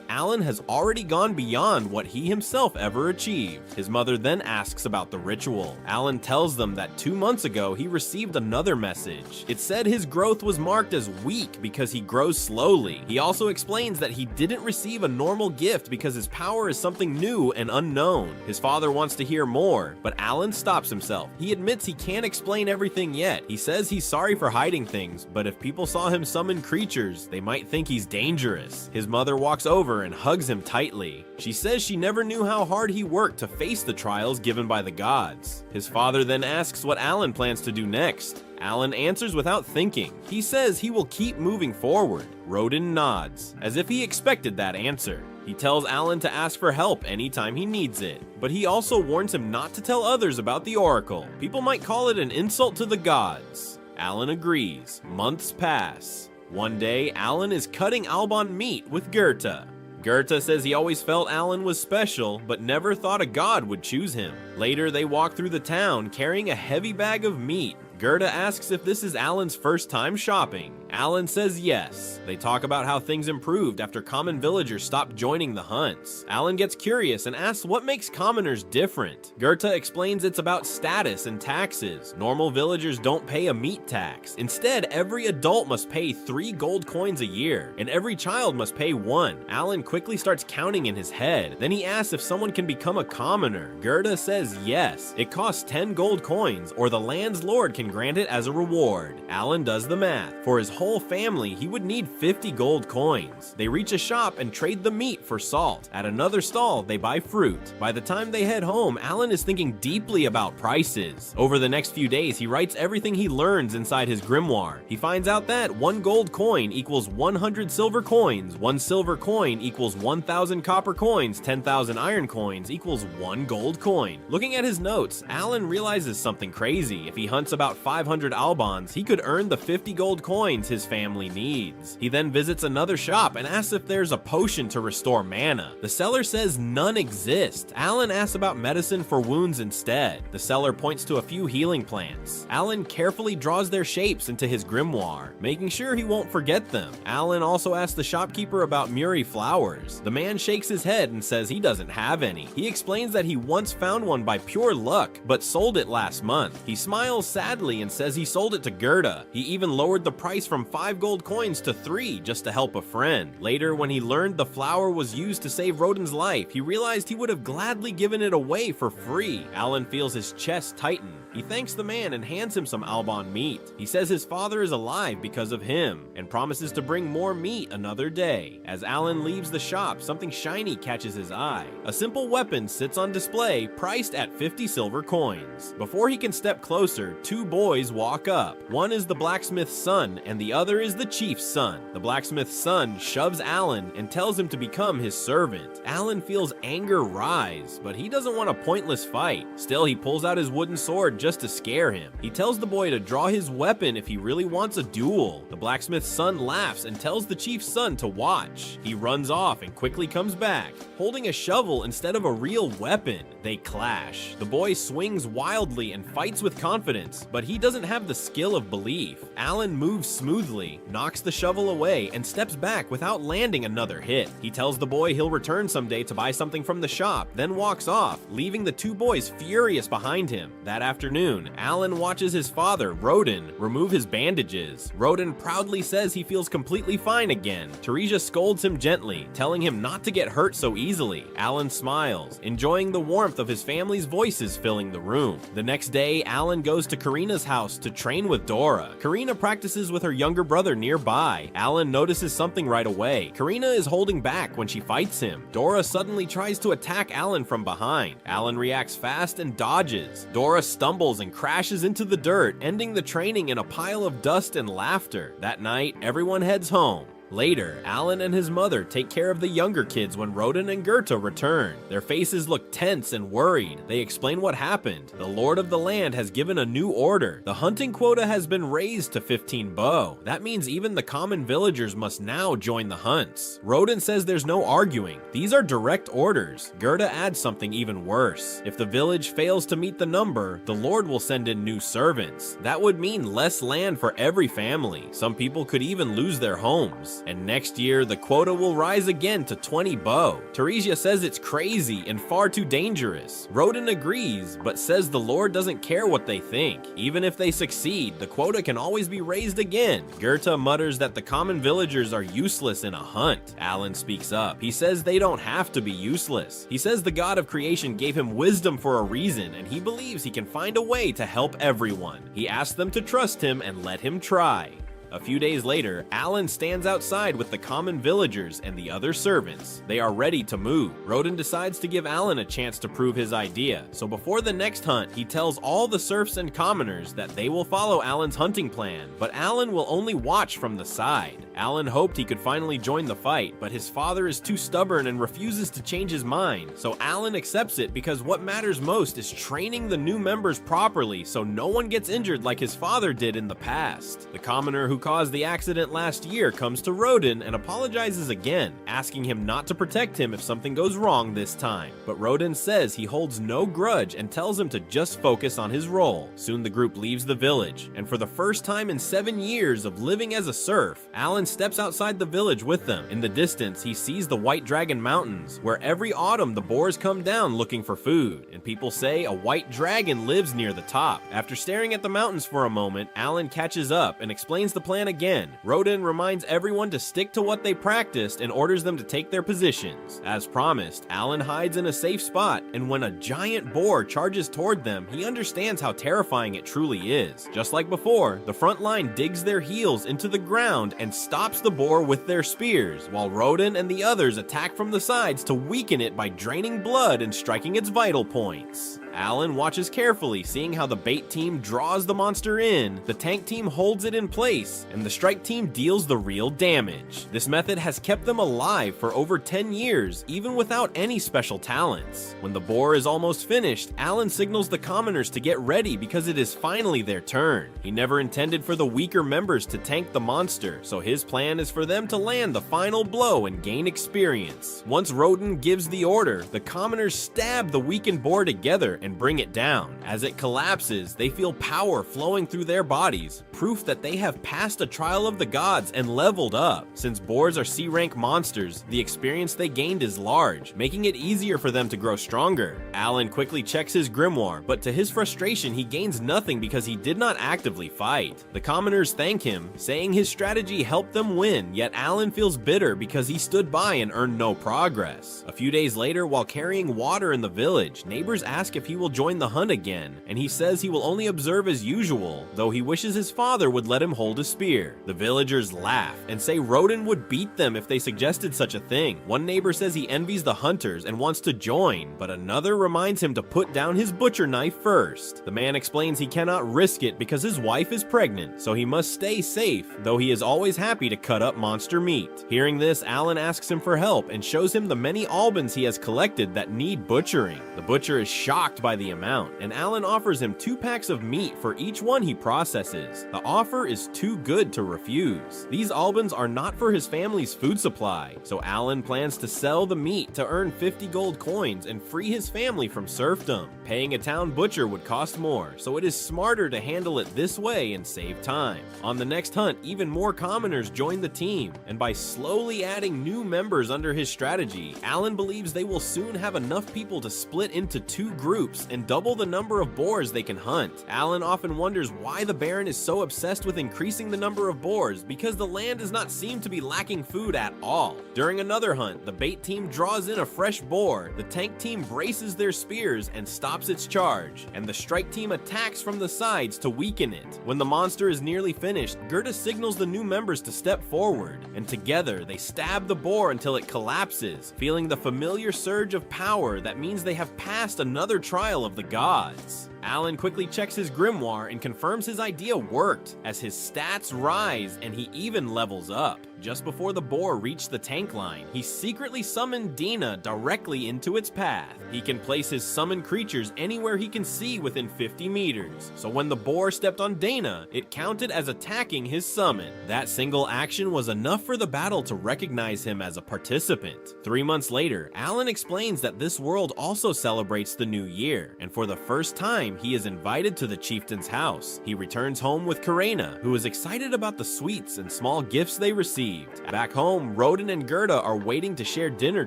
Speaker 1: Allan has already gone beyond what he himself ever achieved. His mother then asks about the ritual. Allan tells them that 2 months ago he received another message. It said his growth was marked as weak because he grows slowly. He also explains that he didn't receive a normal gift because his power is something new and unknown. His father wants to hear more, but Allan stops himself. He admits he can't explain everything yet. He says he's sorry for hiding things, but if people saw him summon creatures, they might think he's dangerous. His mother walks over and hugs him tightly. She says she never knew how hard he worked to face the trials given by the gods. His father then asks what Allan plans to do next. Allan answers without thinking. He says he will keep moving forward. Rodin nods, as if he expected that answer. He tells Allan to ask for help anytime he needs it, but he also warns him not to tell others about the oracle. People might call it an insult to the gods. Allan agrees. Months pass. One day, Allan is cutting Alban meat with Goethe. Goethe says he always felt Allan was special, but never thought a god would choose him. Later, they walk through the town carrying a heavy bag of meat. Goethe asks if this is Allan's first time shopping. Allan says yes. They talk about how things improved after common villagers stopped joining the hunts. Allan gets curious and asks what makes commoners different. Goethe explains it's about status and taxes. Normal villagers don't pay a meat tax. Instead, every adult must pay 3 gold coins a year, and every child must pay 1. Allan quickly starts counting in his head. Then he asks if someone can become a commoner. Goethe says yes. It costs 10 gold coins, or the land's lord can grant it as a reward. Allan does the math. For his whole family, he would need 50 gold coins. They reach a shop and trade the meat for salt. At another stall, they buy fruit. By the time they head home, Allan is thinking deeply about prices. Over the next few days, he writes everything he learns inside his grimoire. He finds out that 1 gold coin equals 100 silver coins, 1 silver coin equals 1,000 copper coins, 10,000 iron coins equals 1 gold coin. Looking at his notes, Allan realizes something crazy. If he hunts about 500 albans, he could earn the 50 gold coins his family needs. He then visits another shop and asks if there's a potion to restore mana. The seller says none exist. Allan asks about medicine for wounds instead. The seller points to a few healing plants. Allan carefully draws their shapes into his grimoire, making sure he won't forget them. Allan also asks the shopkeeper about Muri flowers. The man shakes his head and says he doesn't have any. He explains that he once found one by pure luck, but sold it last month. He smiles sadly and says he sold it to Gerda. He even lowered the price from 5 gold coins to 3 just to help a friend. Later, when he learned the flower was used to save Rodin's life, he realized he would have gladly given it away for free. Allan feels his chest tighten. He thanks the man and hands him some Alban meat. He says his father is alive because of him, and promises to bring more meat another day. As Allan leaves the shop, something shiny catches his eye. A simple weapon sits on display, priced at 50 silver coins. Before he can step closer, 2 boys walk up. One is the blacksmith's son, and the other is the chief's son. The blacksmith's son shoves Allan and tells him to become his servant. Allan feels anger rise, but he doesn't want a pointless fight. Still, he pulls out his wooden sword just to scare him. He tells the boy to draw his weapon if he really wants a duel. The blacksmith's son laughs and tells the chief's son to watch. He runs off and quickly comes back, holding a shovel instead of a real weapon. They clash. The boy swings wildly and fights with confidence, but he doesn't have the skill of belief. Allan moves smoothly, knocks the shovel away, and steps back without landing another hit. He tells the boy he'll return someday to buy something from the shop, then walks off, leaving the 2 boys furious behind him. That afternoon, Allan watches his father, Rodin, remove his bandages. Rodin proudly says he feels completely fine again. Teresia scolds him gently, telling him not to get hurt so easily. Allan smiles, enjoying the warmth of his family's voices filling the room. The next day, Allan goes to Karina's house to train with Dora. Karina practices with her younger brother nearby. Allan notices something right away. Karina is holding back when she fights him. Dora suddenly tries to attack Allan from behind. Allan reacts fast and dodges. Dora stumbles and crashes into the dirt, ending the training in a pile of dust and laughter. That night, everyone heads home. Later, Allan and his mother take care of the younger kids when Rodin and Goethe return. Their faces look tense and worried. They explain what happened. The Lord of the Land has given a new order. The hunting quota has been raised to 15 bow. That means even the common villagers must now join the hunts. Rodin says there's no arguing. These are direct orders. Goethe adds something even worse. If the village fails to meet the number, the Lord will send in new servants. That would mean less land for every family. Some people could even lose their homes. And next year, the quota will rise again to 20 bow. Teresia says it's crazy and far too dangerous. Rodin agrees, but says the Lord doesn't care what they think. Even if they succeed, the quota can always be raised again. Goethe mutters that the common villagers are useless in a hunt. Allan speaks up. He says they don't have to be useless. He says the God of creation gave him wisdom for a reason, and he believes he can find a way to help everyone. He asks them to trust him and let him try. A few days later, Allan stands outside with the common villagers and the other servants. They are ready to move. Rodin decides to give Allan a chance to prove his idea, so before the next hunt, he tells all the serfs and commoners that they will follow Allan's hunting plan, but Allan will only watch from the side. Allan hoped he could finally join the fight, but his father is too stubborn and refuses to change his mind, so Allan accepts it because what matters most is training the new members properly so no one gets injured like his father did in the past. The commoner who caused the accident last year comes to Rodin and apologizes again, asking him not to protect him if something goes wrong this time. But Rodin says he holds no grudge and tells him to just focus on his role. Soon the group leaves the village, and for the first time in 7 years of living as a serf, Allan steps outside the village with them. In the distance, he sees the White Dragon Mountains, where every autumn the boars come down looking for food, and people say a white dragon lives near the top. After staring at the mountains for a moment, Allan catches up and explains the plan again. Roden reminds everyone to stick to what they practiced and orders them to take their positions. As promised, Allan hides in a safe spot, and when a giant boar charges toward them, he understands how terrifying it truly is. Just like before, the front line digs their heels into the ground and stops the boar with their spears, while Roden and the others attack from the sides to weaken it by draining blood and striking its vital points. Allan watches carefully, seeing how the bait team draws the monster in, the tank team holds it in place, and the strike team deals the real damage. This method has kept them alive for over 10 years, even without any special talents. When the boar is almost finished, Allan signals the commoners to get ready because it is finally their turn. He never intended for the weaker members to tank the monster, so his plan is for them to land the final blow and gain experience. Once Roden gives the order, the commoners stab the weakened boar together and bring it down. As it collapses, they feel power flowing through their bodies, proof that they have passed a trial of the gods and leveled up. Since boars are C-rank monsters, the experience they gained is large, making it easier for them to grow stronger. Allan quickly checks his grimoire, but to his frustration, he gains nothing because he did not actively fight. The commoners thank him, saying his strategy helped them win, yet Allan feels bitter because he stood by and earned no progress. A few days later, while carrying water in the village, neighbors ask if he will join the hunt again, and he says he will only observe as usual, though he wishes his father would let him hold a spear. The villagers laugh and say Roden would beat them if they suggested such a thing. One neighbor says he envies the hunters and wants to join, but another reminds him to put down his butcher knife first. The man explains he cannot risk it because his wife is pregnant, so he must stay safe, though he is always happy to cut up monster meat. Hearing this, Allan asks him for help and shows him the many albans he has collected that need butchering. The butcher is shocked by the amount, and Allan offers him 2 packs of meat for each one he processes. The offer is too good to refuse. These albans are not for his family's food supply, so Allan plans to sell the meat to earn 50 gold coins and free his family from serfdom. Paying a town butcher would cost more, so it is smarter to handle it this way and save time. On the next hunt, even more commoners join the team, and by slowly adding new members under his strategy, Allan believes they will soon have enough people to split into 2 groups and double the number of boars they can hunt. Allan often wonders why the Baron is so obsessed with increasing the number of boars, because the land does not seem to be lacking food at all. During another hunt, the bait team draws in a fresh boar, the tank team braces their spears and stops its charge, and the strike team attacks from the sides to weaken it. When the monster is nearly finished, Goethe signals the new members to step forward, and together they stab the boar until it collapses, feeling the familiar surge of power that means they have passed another trial of the gods. Allan quickly checks his grimoire and confirms his idea worked, as his stats rise and he even levels up. Just before the boar reached the tank line, he secretly summoned Dina directly into its path. He can place his summoned creatures anywhere he can see within 50 meters, so when the boar stepped on Dana, it counted as attacking his summon. That single action was enough for the battle to recognize him as a participant. 3 months later, Allan explains that this world also celebrates the new year, and for the first time, he is invited to the chieftain's house. He returns home with Karina, who is excited about the sweets and small gifts they received. Back home, Roden and Goethe are waiting to share dinner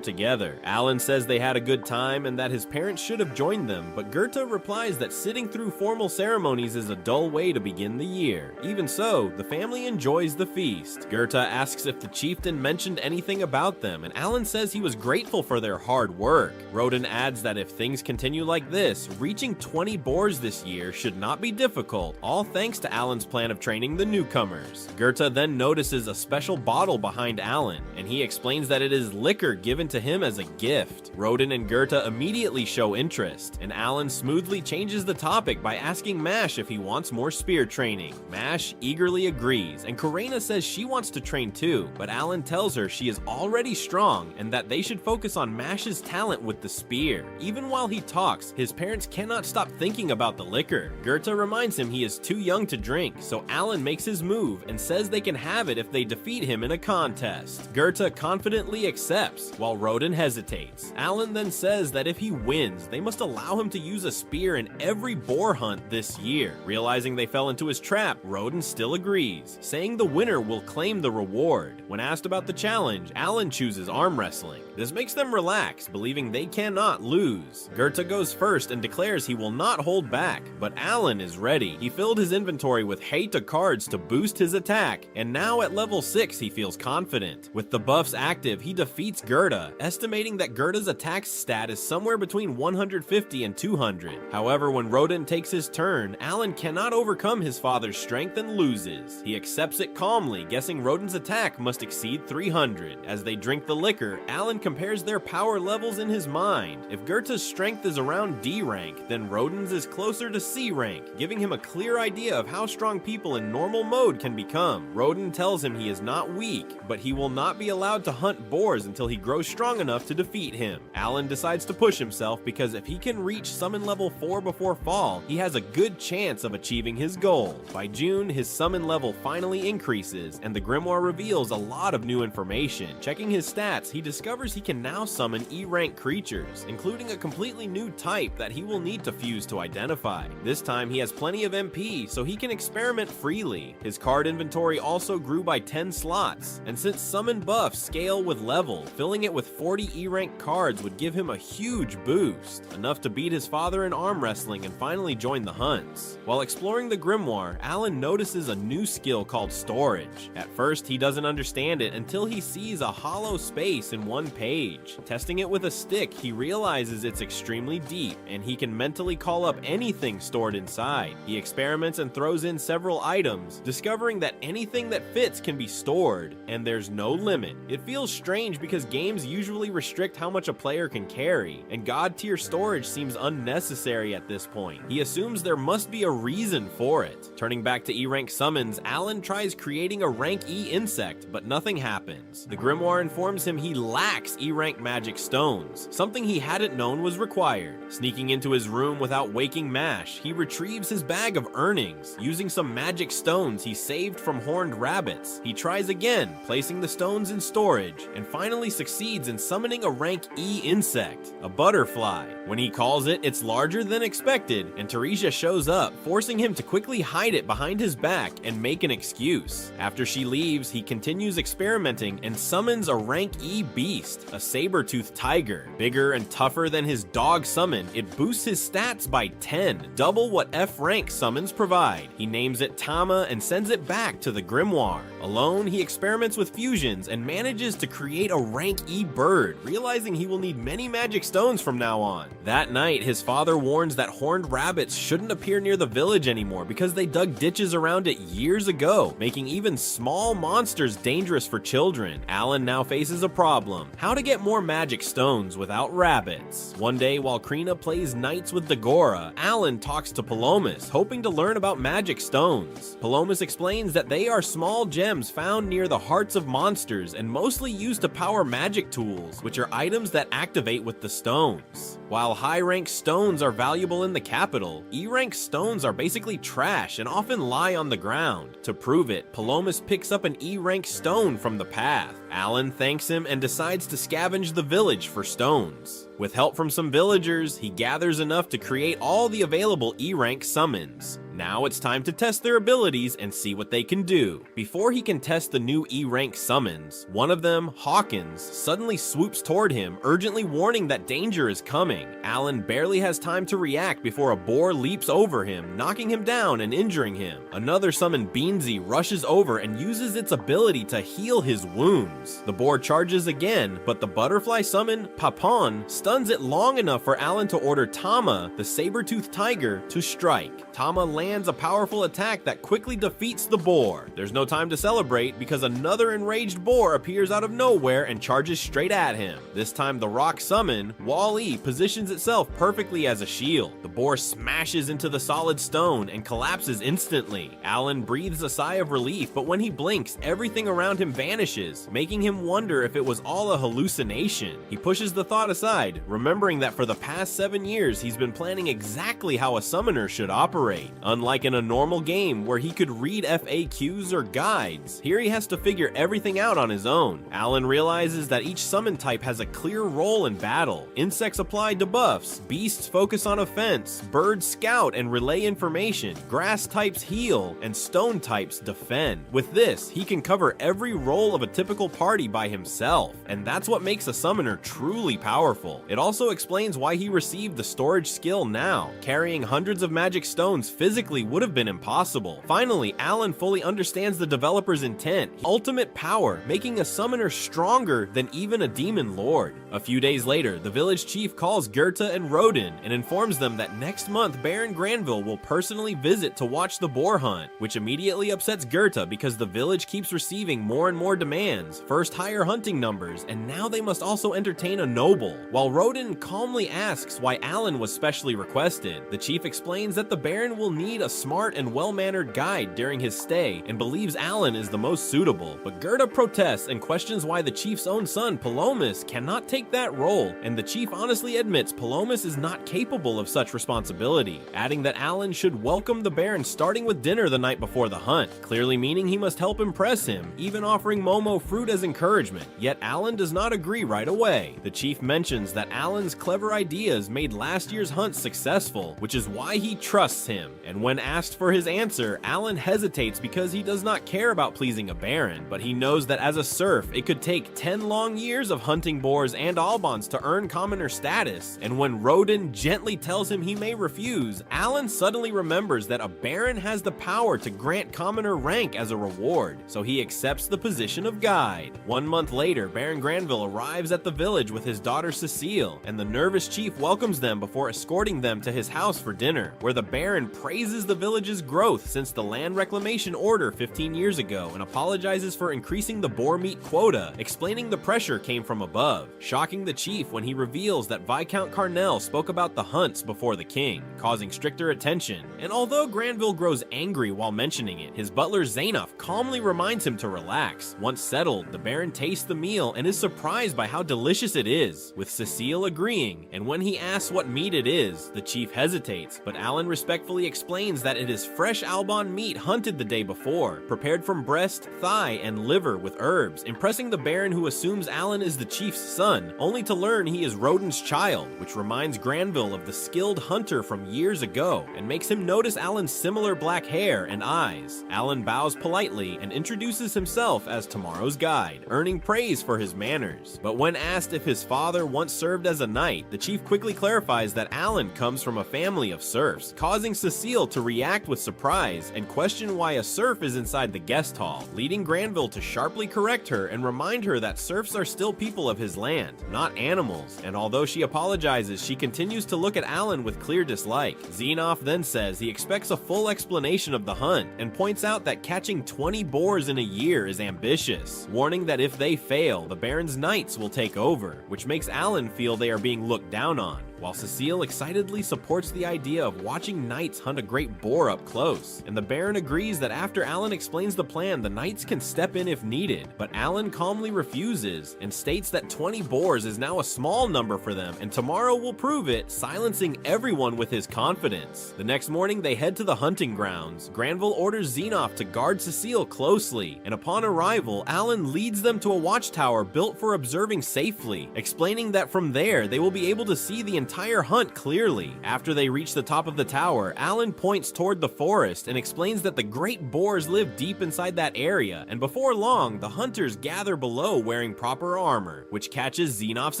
Speaker 1: together. Allan says they had a good time and that his parents should have joined them, but Goethe replies that sitting through formal ceremonies is a dull way to begin the year. Even so, the family enjoys the feast. Goethe asks if the chieftain mentioned anything about them, and Allan says he was grateful for their hard work. Roden adds that if things continue like this, reaching 20 boars this year should not be difficult, all thanks to Allan's plan of training the newcomers. Goethe then notices a special bottle behind Allan, and he explains that it is liquor given to him as a gift. Roden and Goethe immediately show interest, and Allan smoothly changes the topic by asking Mash if he wants more spear training. Mash eagerly agrees, and Karina says she wants to train too, but Allan tells her she is already strong and that they should focus on Mash's talent with the spear. Even while he talks, his parents cannot stop thinking about the liquor. Goethe reminds him he is too young to drink, so Allan makes his move and says they can have it if they defeat him in a contest. Goethe confidently accepts, while Roden hesitates. Allan then says that if he wins, they must allow him to use a spear in every boar hunt this year. Realizing they fell into his trap, Roden still agrees, saying the winner will claim the reward. When asked about the challenge, Allan chooses arm wrestling. This makes them relax, believing they cannot lose. Goethe goes first and declares he will not hold hold back, but Allan is ready. He filled his inventory with Heta cards to boost his attack, and now at level 6 he feels confident. With the buffs active, he defeats Gerda, estimating that Gerda's attack stat is somewhere between 150 and 200. However, when Rodin takes his turn, Allan cannot overcome his father's strength and loses. He accepts it calmly, guessing Rodin's attack must exceed 300. As they drink the liquor, Allan compares their power levels in his mind. If Goethe's strength is around D rank, then Rodin's is closer to C rank, giving him a clear idea of how strong people in normal mode can become. Rodin tells him he is not weak, but he will not be allowed to hunt boars until he grows strong enough to defeat him. Allan decides to push himself because if he can reach summon level 4 before fall, he has a good chance of achieving his goal. By June, his summon level finally increases, and the grimoire reveals a lot of new information. Checking his stats, he discovers he can now summon E-rank creatures, including a completely new type that he will need to fuse to identify. This time he has plenty of MP, so he can experiment freely. His card inventory also grew by 10 slots, and since summon buffs scale with level, filling it with 40 E-rank cards would give him a huge boost, enough to beat his father in arm wrestling and finally join the hunts. While exploring the grimoire, Allan notices a new skill called storage. At first, he doesn't understand it until he sees a hollow space in one page. Testing it with a stick, he realizes it's extremely deep, and he can mentally call up anything stored inside. He experiments and throws in several items, discovering that anything that fits can be stored, and there's no limit. It feels strange because games usually restrict how much a player can carry, and god tier storage seems unnecessary at this point. He assumes there must be a reason for it. Turning back to E-rank summons, Allan tries creating a rank E insect, but nothing happens. The grimoire informs him he lacks E-rank magic stones, something he hadn't known was required. Sneaking into his room without waking Mash, he retrieves his bag of earnings, using some magic stones he saved from horned rabbits. He tries again, placing the stones in storage, and finally succeeds in summoning a rank E insect, a butterfly. When he calls it, it's larger than expected, and Teresia shows up, forcing him to quickly hide it behind his back and make an excuse. After she leaves, he continues experimenting and summons a rank E beast, a saber-toothed tiger. Bigger and tougher than his dog summon, it boosts his stats by 10, double what F rank summons provide. He names it Tama and sends it back to the grimoire. Alone, he experiments with fusions and manages to create a rank E bird, realizing he will need many magic stones from now on. That night, his father warns that horned rabbits shouldn't appear near the village anymore because they dug ditches around it years ago, making even small monsters dangerous for children. Allan now faces a problem: how to get more magic stones without rabbits. One day, while Karina plays knights with Dagora, Allan talks to Palomas, hoping to learn about magic stones. Palomas explains that they are small gems found near the hearts of monsters and mostly used to power magic tools, which are items that activate with the stones. While high-rank stones are valuable in the capital, E-rank stones are basically trash and often lie on the ground. To prove it, Palomas picks up an E-rank stone from the path. Allan thanks him and decides to scavenge the village for stones. With help from some villagers, he gathers enough to create all the available E-rank summons. Now it's time to test their abilities and see what they can do. Before he can test the new E-rank summons, one of them, Hawkins, suddenly swoops toward him, urgently warning that danger is coming. Allan barely has time to react before a boar leaps over him, knocking him down and injuring him. Another summon, Beansy, rushes over and uses its ability to heal his wounds. The boar charges again, but the butterfly summon, Papon, stuns it long enough for Allan to order Tama, the saber-toothed tiger, to strike. Tama lands a powerful attack that quickly defeats the boar. There's no time to celebrate because another enraged boar appears out of nowhere and charges straight at him. This time the rock summon, Wall-E, positions itself perfectly as a shield. The boar smashes into the solid stone and collapses instantly. Allan breathes a sigh of relief, but when he blinks, everything around him vanishes, making him wonder if it was all a hallucination. He pushes the thought aside, remembering that for the past 7 years he's been planning exactly how a summoner should operate. Unlike in a normal game where he could read FAQs or guides, here he has to figure everything out on his own. Allan realizes that each summon type has a clear role in battle. Insects apply debuffs, beasts focus on offense, birds scout and relay information, grass types heal, and stone types defend. With this, he can cover every role of a typical party by himself, and that's what makes a summoner truly powerful. It also explains why he received the storage skill now. Carrying hundreds of magic stones physically would have been impossible. Finally, Allan fully understands the developer's intent. Ultimate power, making a summoner stronger than even a demon lord. A few days later, the village chief calls Goethe and Rodin and informs them that next month Baron Granville will personally visit to watch the boar hunt, which immediately upsets Goethe because the village keeps receiving more and more demands, first higher hunting numbers, and now they must also entertain a noble. While Rodin calmly asks why Allan was specially requested, the chief explains that the Baron will need a smart and well-mannered guide during his stay and believes Allan is the most suitable. But Goethe protests and questions why the chief's own son, Palomus, cannot take that role, and the chief honestly admits Palomus is not capable of such responsibility, adding that Allan should welcome the Baron starting with dinner the night before the hunt, clearly meaning he must help impress him, even offering Momo fruit as encouragement. Yet Allan does not agree right away. The chief mentions that Allan's clever ideas made last year's hunt successful, which is why he trusts him, and when asked for his answer, Allan hesitates because he does not care about pleasing a Baron, but he knows that as a serf, it could take 10 long years of hunting boars and albans to earn commoner status, and when Rodin gently tells him he may refuse, Allan suddenly remembers that a Baron has the power to grant commoner rank as a reward, so he accepts the position of guide. 1 month later, Baron Granville arrives at the village with his daughter Cecile, and the nervous chief welcomes them before escorting them to his house for dinner, where the Baron praises the village's growth since the land reclamation order 15 years ago and apologizes for increasing the boar meat quota, explaining the pressure came from above, shocking the chief when he reveals that Viscount Carnell spoke about the hunts before the king, causing stricter attention. And although Granville grows angry while mentioning it, his butler Zainaf calmly reminds him to relax. Once settled, the Baron tastes the meal and is surprised by how delicious it is, with Cecile agreeing, and when he asks what meat it is, the chief hesitates, but Allan respectfully explains that it is fresh Alban meat hunted the day before, prepared from breast, thigh, and liver with herbs, impressing the Baron, who assumes Allan is the chief's son, only to learn he is Rodin's child, which reminds Granville of the skilled hunter from years ago, and makes him notice Allan's similar black hair and eyes. Allan bows politely and introduces himself as tomorrow's guide, earning praise for his manners. But when asked if his father once served as a knight, the chief quickly clarifies that Allan comes from a family of serfs, causing Cecile to react with surprise and question why a serf is inside the guest hall, leading Granville to sharply correct her and remind her that serfs are still people of his land, not animals, and although she apologizes, she continues to look at Allan with clear dislike. Zainaf then says he expects a full explanation of the hunt and points out that catching 20 boars in a year is ambitious, warning that if they fail, the Baron's knights will take over, which makes Allan feel they are being looked down on, while Cecile excitedly supports the idea of watching knights hunt a great boar up close, and the Baron agrees that after Allan explains the plan, the knights can step in if needed, but Allan calmly refuses and states that 20 boars is now a small number for them and tomorrow will prove it, silencing everyone with his confidence. The next morning they head to the hunting grounds. Granville orders Zainaf to guard Cecile closely, and upon arrival, Allan leads them to a watchtower built for observing safely, explaining that from there they will be able to see the entire hunt clearly. After they reach the top of the tower, Allan points toward the forest and explains that the great boars live deep inside that area, and before long, the hunters gather below wearing proper armor, which catches Zainaf's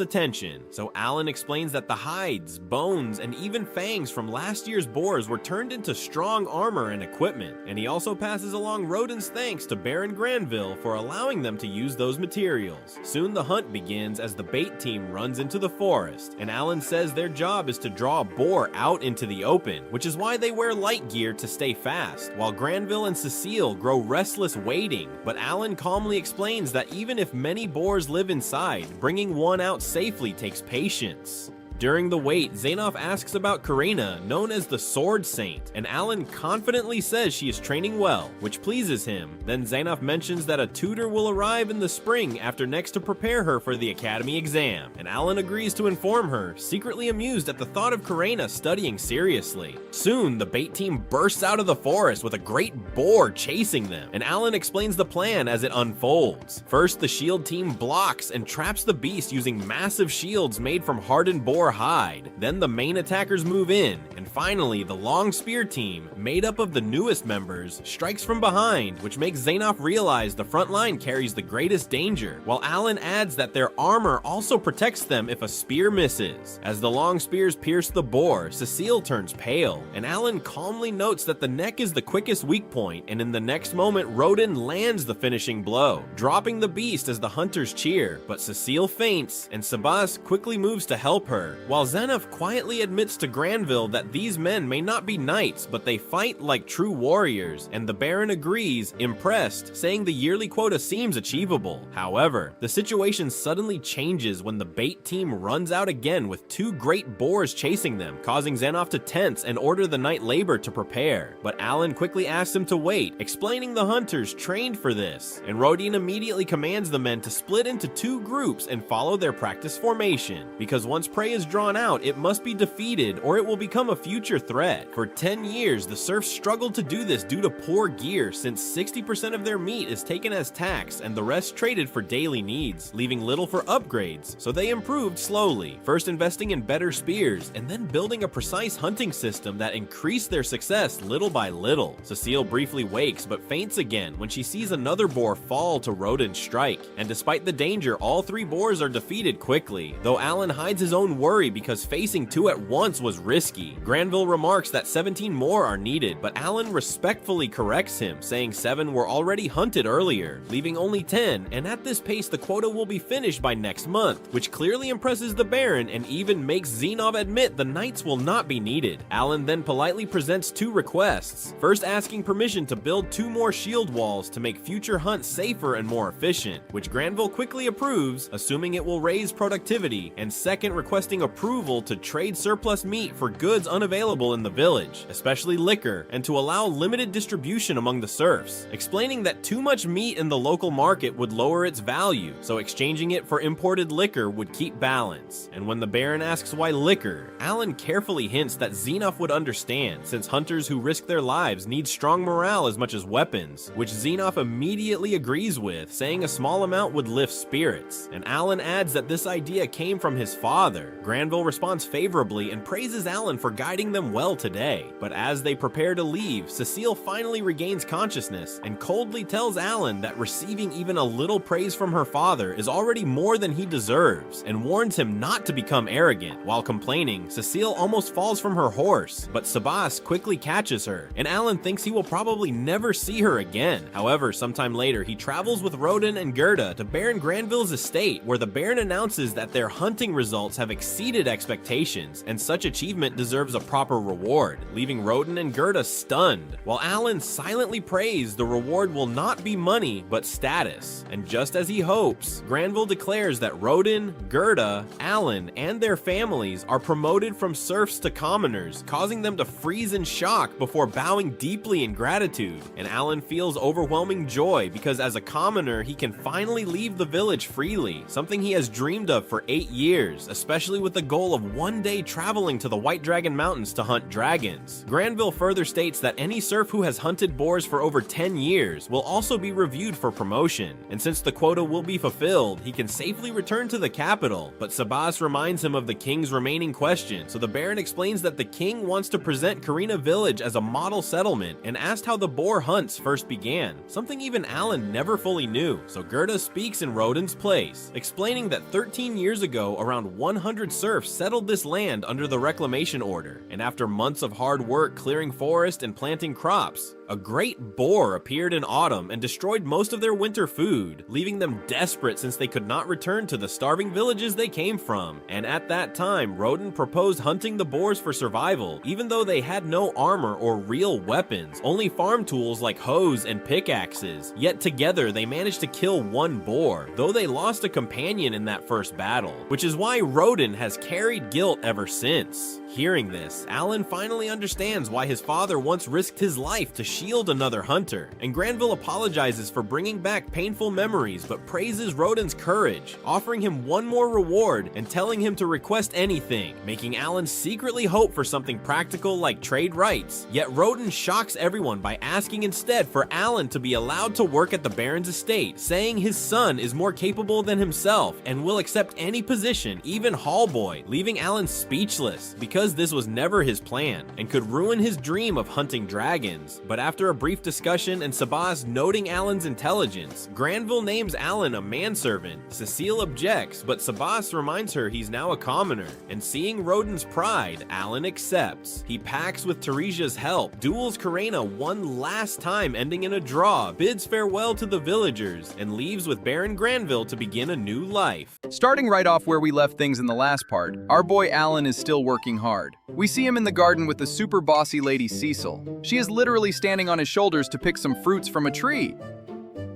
Speaker 1: attention. So Allan explains that the hides, bones, and even fangs from last year's boars were turned into strong armor and equipment, and he also passes along Rodin's thanks to Baron Granville for allowing them to use those materials. Soon the hunt begins as the bait team runs into the forest, and Allan says their job is to draw a boar out into the open, which is why they wear light gear to stay fast, while Granville and Cecile grow restless waiting, but Allan calmly explains that even if many boars live inside, bringing one out safely takes patience. During the wait, Zainoff asks about Karina, known as the Sword Saint, and Allan confidently says she is training well, which pleases him. Then Zainoff mentions that a tutor will arrive in the spring after next to prepare her for the academy exam, and Allan agrees to inform her, secretly amused at the thought of Karina studying seriously. Soon, the bait team bursts out of the forest with a great boar chasing them, and Allan explains the plan as it unfolds. First, the shield team blocks and traps the beast using massive shields made from hardened boar hide. Then the main attackers move in, and finally, the long spear team, made up of the newest members, strikes from behind, which makes Zainoff realize the front line carries the greatest danger, while Allan adds that their armor also protects them if a spear misses. As the long spears pierce the boar, Cecile turns pale, and Allan calmly notes that the neck is the quickest weak point, and in the next moment, Rodin lands the finishing blow, dropping the beast as the hunters cheer, but Cecile faints, and Sabas quickly moves to help her, while Zainoff quietly admits to Granville that these men may not be knights, but they fight like true warriors, and the Baron agrees, impressed, saying the yearly quota seems achievable. However, the situation suddenly changes when the bait team runs out again with two great boars chasing them, causing Zainoff to tense and order the knight labor to prepare. But Allan quickly asks him to wait, explaining the hunters trained for this, and Rodin immediately commands the men to split into two groups and follow their practice formation, because once prey is drawn out, it must be defeated or it will become a future threat. For 10 years, the serfs struggled to do this due to poor gear, since 60% of their meat is taken as tax and the rest traded for daily needs, leaving little for upgrades, so they improved slowly, first investing in better spears, and then building a precise hunting system that increased their success little by little. Cecile briefly wakes but faints again when she sees another boar fall to Rodin's strike, and despite the danger, all three boars are defeated quickly, though Allan hides his own worry because facing two at once was risky. Granville remarks that 17 more are needed, but Allan respectfully corrects him, saying 7 were already hunted earlier, leaving only 10, and at this pace the quota will be finished by next month, which clearly impresses the Baron and even makes Zenov admit the knights will not be needed. Allan then politely presents 2 requests, first asking permission to build 2 more shield walls to make future hunts safer and more efficient, which Granville quickly approves, assuming it will raise productivity, and second requesting approval to trade surplus meat for goods unavailable in the village, especially liquor, and to allow limited distribution among the serfs, explaining that too much meat in the local market would lower its value, so exchanging it for imported liquor would keep balance. And when the Baron asks why liquor, Allan carefully hints that Zenov would understand, since hunters who risk their lives need strong morale as much as weapons, which Zenov immediately agrees with, saying a small amount would lift spirits, and Allan adds that this idea came from his father. Granville responds favorably and praises Allan for guiding them well today, but as they prepare to leave, Cecile finally regains consciousness and coldly tells Allan that receiving even a little praise from her father is already more than he deserves, and warns him not to become arrogant. While complaining, Cecile almost falls from her horse, but Sabas quickly catches her, and Allan thinks he will probably never see her again. However, sometime later, he travels with Rodin and Gerda to Baron Granville's estate, where the Baron announces that their hunting results have exceeded expectations, and such achievement deserves a proper reward, leaving Rodin and Gerda stunned, while Allan silently prays the reward will not be money, but status. And just as he hopes, Granville declares that Rodin, Gerda, Allan, and their families are promoted from serfs to commoners, causing them to freeze in shock before bowing deeply in gratitude. And Allan feels overwhelming joy because as a commoner, he can finally leave the village freely, something he has dreamed of for 8 years, especially with the goal of one day traveling to the White Dragon Mountains to hunt dragons. Granville further states that any serf who has hunted boars for over 10 years will also be reviewed for promotion, and since the quota will be fulfilled, he can safely return to the capital, but Sabas reminds him of the king's remaining question, so the Baron explains that the king wants to present Karina village as a model settlement and asked how the boar hunts first began, something even Allan never fully knew, so Gerda speaks in Rodin's place, explaining that 13 years ago around 100 serfs settled this land under the reclamation order, and after months of hard work clearing forest and planting crops, A great boar appeared in autumn and destroyed most of their winter food, leaving them desperate since they could not return to the starving villages they came from. And at that time, Rodan proposed hunting the boars for survival, even though they had no armor or real weapons, only farm tools like hoes and pickaxes. Yet together they managed to kill one boar, though they lost a companion in that first battle, which is why Rodan has carried guilt ever since. Hearing this, Allan finally understands why his father once risked his life to shield another hunter, and Granville apologizes for bringing back painful memories but praises Rodan's courage, offering him one more reward and telling him to request anything, making Allan secretly hope for something practical like trade rights. Yet Rodan shocks everyone by asking instead for Allan to be allowed to work at the Baron's estate, saying his son is more capable than himself and will accept any position, even hall boy, leaving Allan speechless because this was never his plan and could ruin his dream of hunting dragons. But after a brief discussion and Sabas noting Allan's intelligence, Granville names Allan a manservant. Cecile objects, but Sabas reminds her he's now a commoner, and seeing Rodan's pride, Allan accepts. He packs with Teresia's help, duels Karina one last time ending in a draw, bids farewell to the villagers, and leaves with Baron Granville to begin a new life.
Speaker 2: Starting right off where we left things in the last part, our boy Allan is still working hard. We see him in the garden with the super bossy lady Cecile. She is literally standing on his shoulders to pick some fruits from a tree.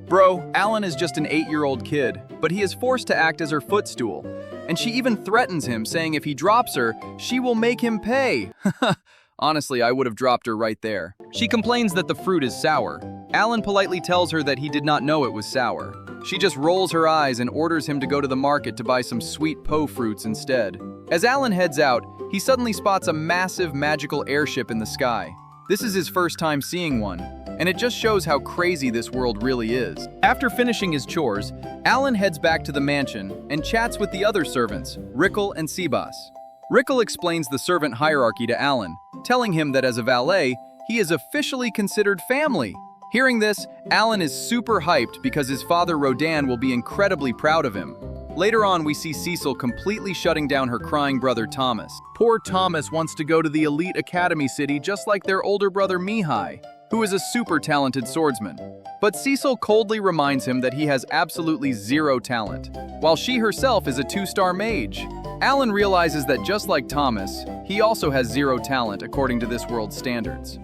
Speaker 2: Bro, Allan is just an 8-year-old kid, but he is forced to act as her footstool. And she even threatens him, saying if he drops her, she will make him pay. Honestly, I would have dropped her right there. She complains that the fruit is sour. Allan politely tells her that he did not know it was sour. She just rolls her eyes and orders him to go to the market to buy some sweet po fruits instead. As Allan heads out, he suddenly spots a massive magical airship in the sky. This is his first time seeing one, and it just shows how crazy this world really is. After finishing his chores, Allan heads back to the mansion and chats with the other servants, Rickle and Sebas. Rickle explains the servant hierarchy to Allan, telling him that as a valet, he is officially considered family. Hearing this, Allan is super hyped because his father Rodan will be incredibly proud of him. Later on, we see Cecile completely shutting down her crying brother Thomas. Poor Thomas wants to go to the elite academy city just like their older brother Mihai, who is a super talented swordsman. But Cecile coldly reminds him that he has absolutely zero talent, while she herself is a 2-star mage. Allan realizes that just like Thomas, he also has zero talent according to this world's standards.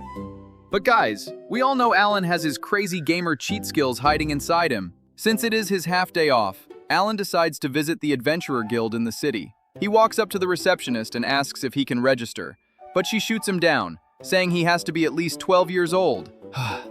Speaker 2: But guys, we all know Allan has his crazy gamer cheat skills hiding inside him. Since it is his half-day off, Allan decides to visit the Adventurer Guild in the city. He walks up to the receptionist and asks if he can register, but she shoots him down, saying he has to be at least 12 years old.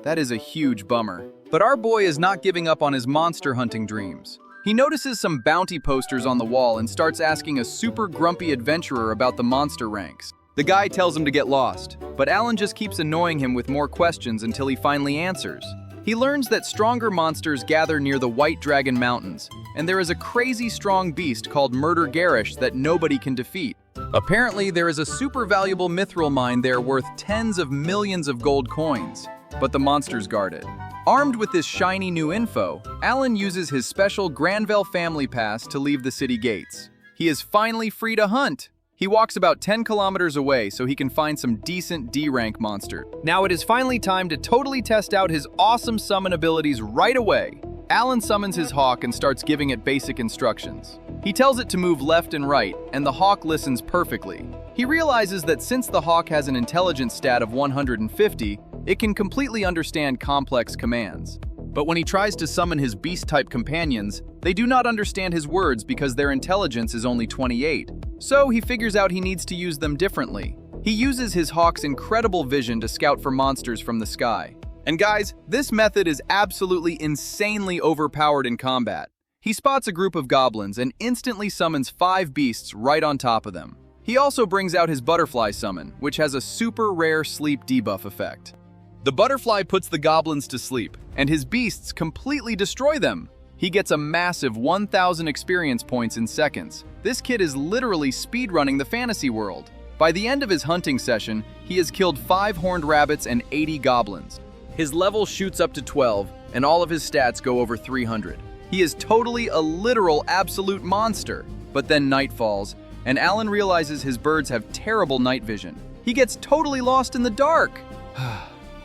Speaker 2: That is a huge bummer. But our boy is not giving up on his monster hunting dreams. He notices some bounty posters on the wall and starts asking a super grumpy adventurer about the monster ranks. The guy tells him to get lost, but Allan just keeps annoying him with more questions until he finally answers. He learns that stronger monsters gather near the White Dragon Mountains, and there is a crazy strong beast called Murder Garish that nobody can defeat. Apparently, there is a super valuable mithril mine there worth tens of millions of gold coins, but the monsters guard it. Armed with this shiny new info, Allan uses his special Granville family pass to leave the city gates. He is finally free to hunt. He walks about 10 kilometers away so he can find some decent D-rank monsters. Now it is finally time to totally test out his awesome summon abilities right away. Allan summons his hawk and starts giving it basic instructions. He tells it to move left and right, and the hawk listens perfectly. He realizes that since the hawk has an intelligence stat of 150, it can completely understand complex commands. But when he tries to summon his beast-type companions, they do not understand his words because their intelligence is only 28. So he figures out he needs to use them differently. He uses his hawk's incredible vision to scout for monsters from the sky. And guys, this method is absolutely insanely overpowered in combat. He spots a group of goblins and instantly summons 5 beasts right on top of them. He also brings out his butterfly summon, which has a super rare sleep debuff effect. The butterfly puts the goblins to sleep, and his beasts completely destroy them. He gets a massive 1,000 experience points in seconds. This kid is literally speedrunning the fantasy world. By the end of his hunting session, he has killed 5 horned rabbits and 80 goblins. His level shoots up to 12, and all of his stats go over 300. He is totally a literal absolute monster. But then night falls, and Allan realizes his birds have terrible night vision. He gets totally lost in the dark.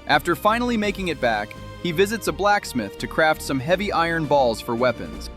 Speaker 2: After finally making it back, he visits a blacksmith to craft some heavy iron balls for weapons.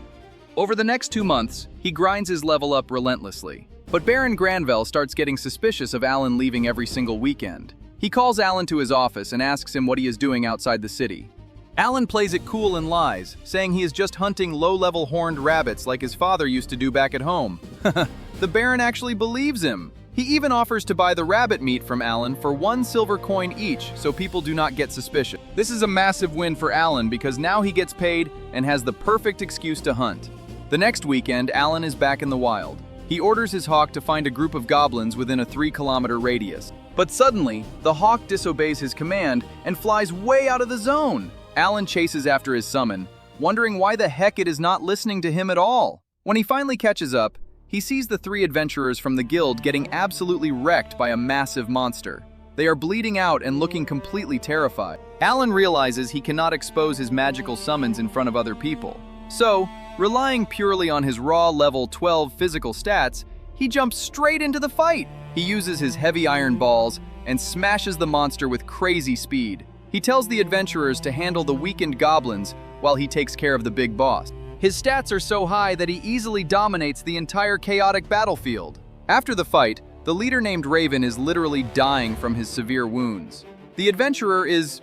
Speaker 2: Over the next 2 months, he grinds his level up relentlessly. But Baron Granville starts getting suspicious of Allan leaving every single weekend. He calls Allan to his office and asks him what he is doing outside the city. Allan plays it cool and lies, saying he is just hunting low-level horned rabbits like his father used to do back at home. The Baron actually believes him. He even offers to buy the rabbit meat from Allan for 1 silver coin each, so people do not get suspicious. This is a massive win for Allan because now he gets paid and has the perfect excuse to hunt. The next weekend, Allan is back in the wild. He orders his hawk to find a group of goblins within a 3-kilometer radius. But suddenly, the hawk disobeys his command and flies way out of the zone. Allan chases after his summon, wondering why the heck it is not listening to him at all. When he finally catches up, he sees the 3 adventurers from the guild getting absolutely wrecked by a massive monster. They are bleeding out and looking completely terrified. Allan realizes he cannot expose his magical summons in front of other people. So, relying purely on his raw level 12 physical stats, he jumps straight into the fight. He uses his heavy iron balls and smashes the monster with crazy speed. He tells the adventurers to handle the weakened goblins while he takes care of the big boss. His stats are so high that he easily dominates the entire chaotic battlefield. After the fight, the leader named Raven is literally dying from his severe wounds. The adventurer is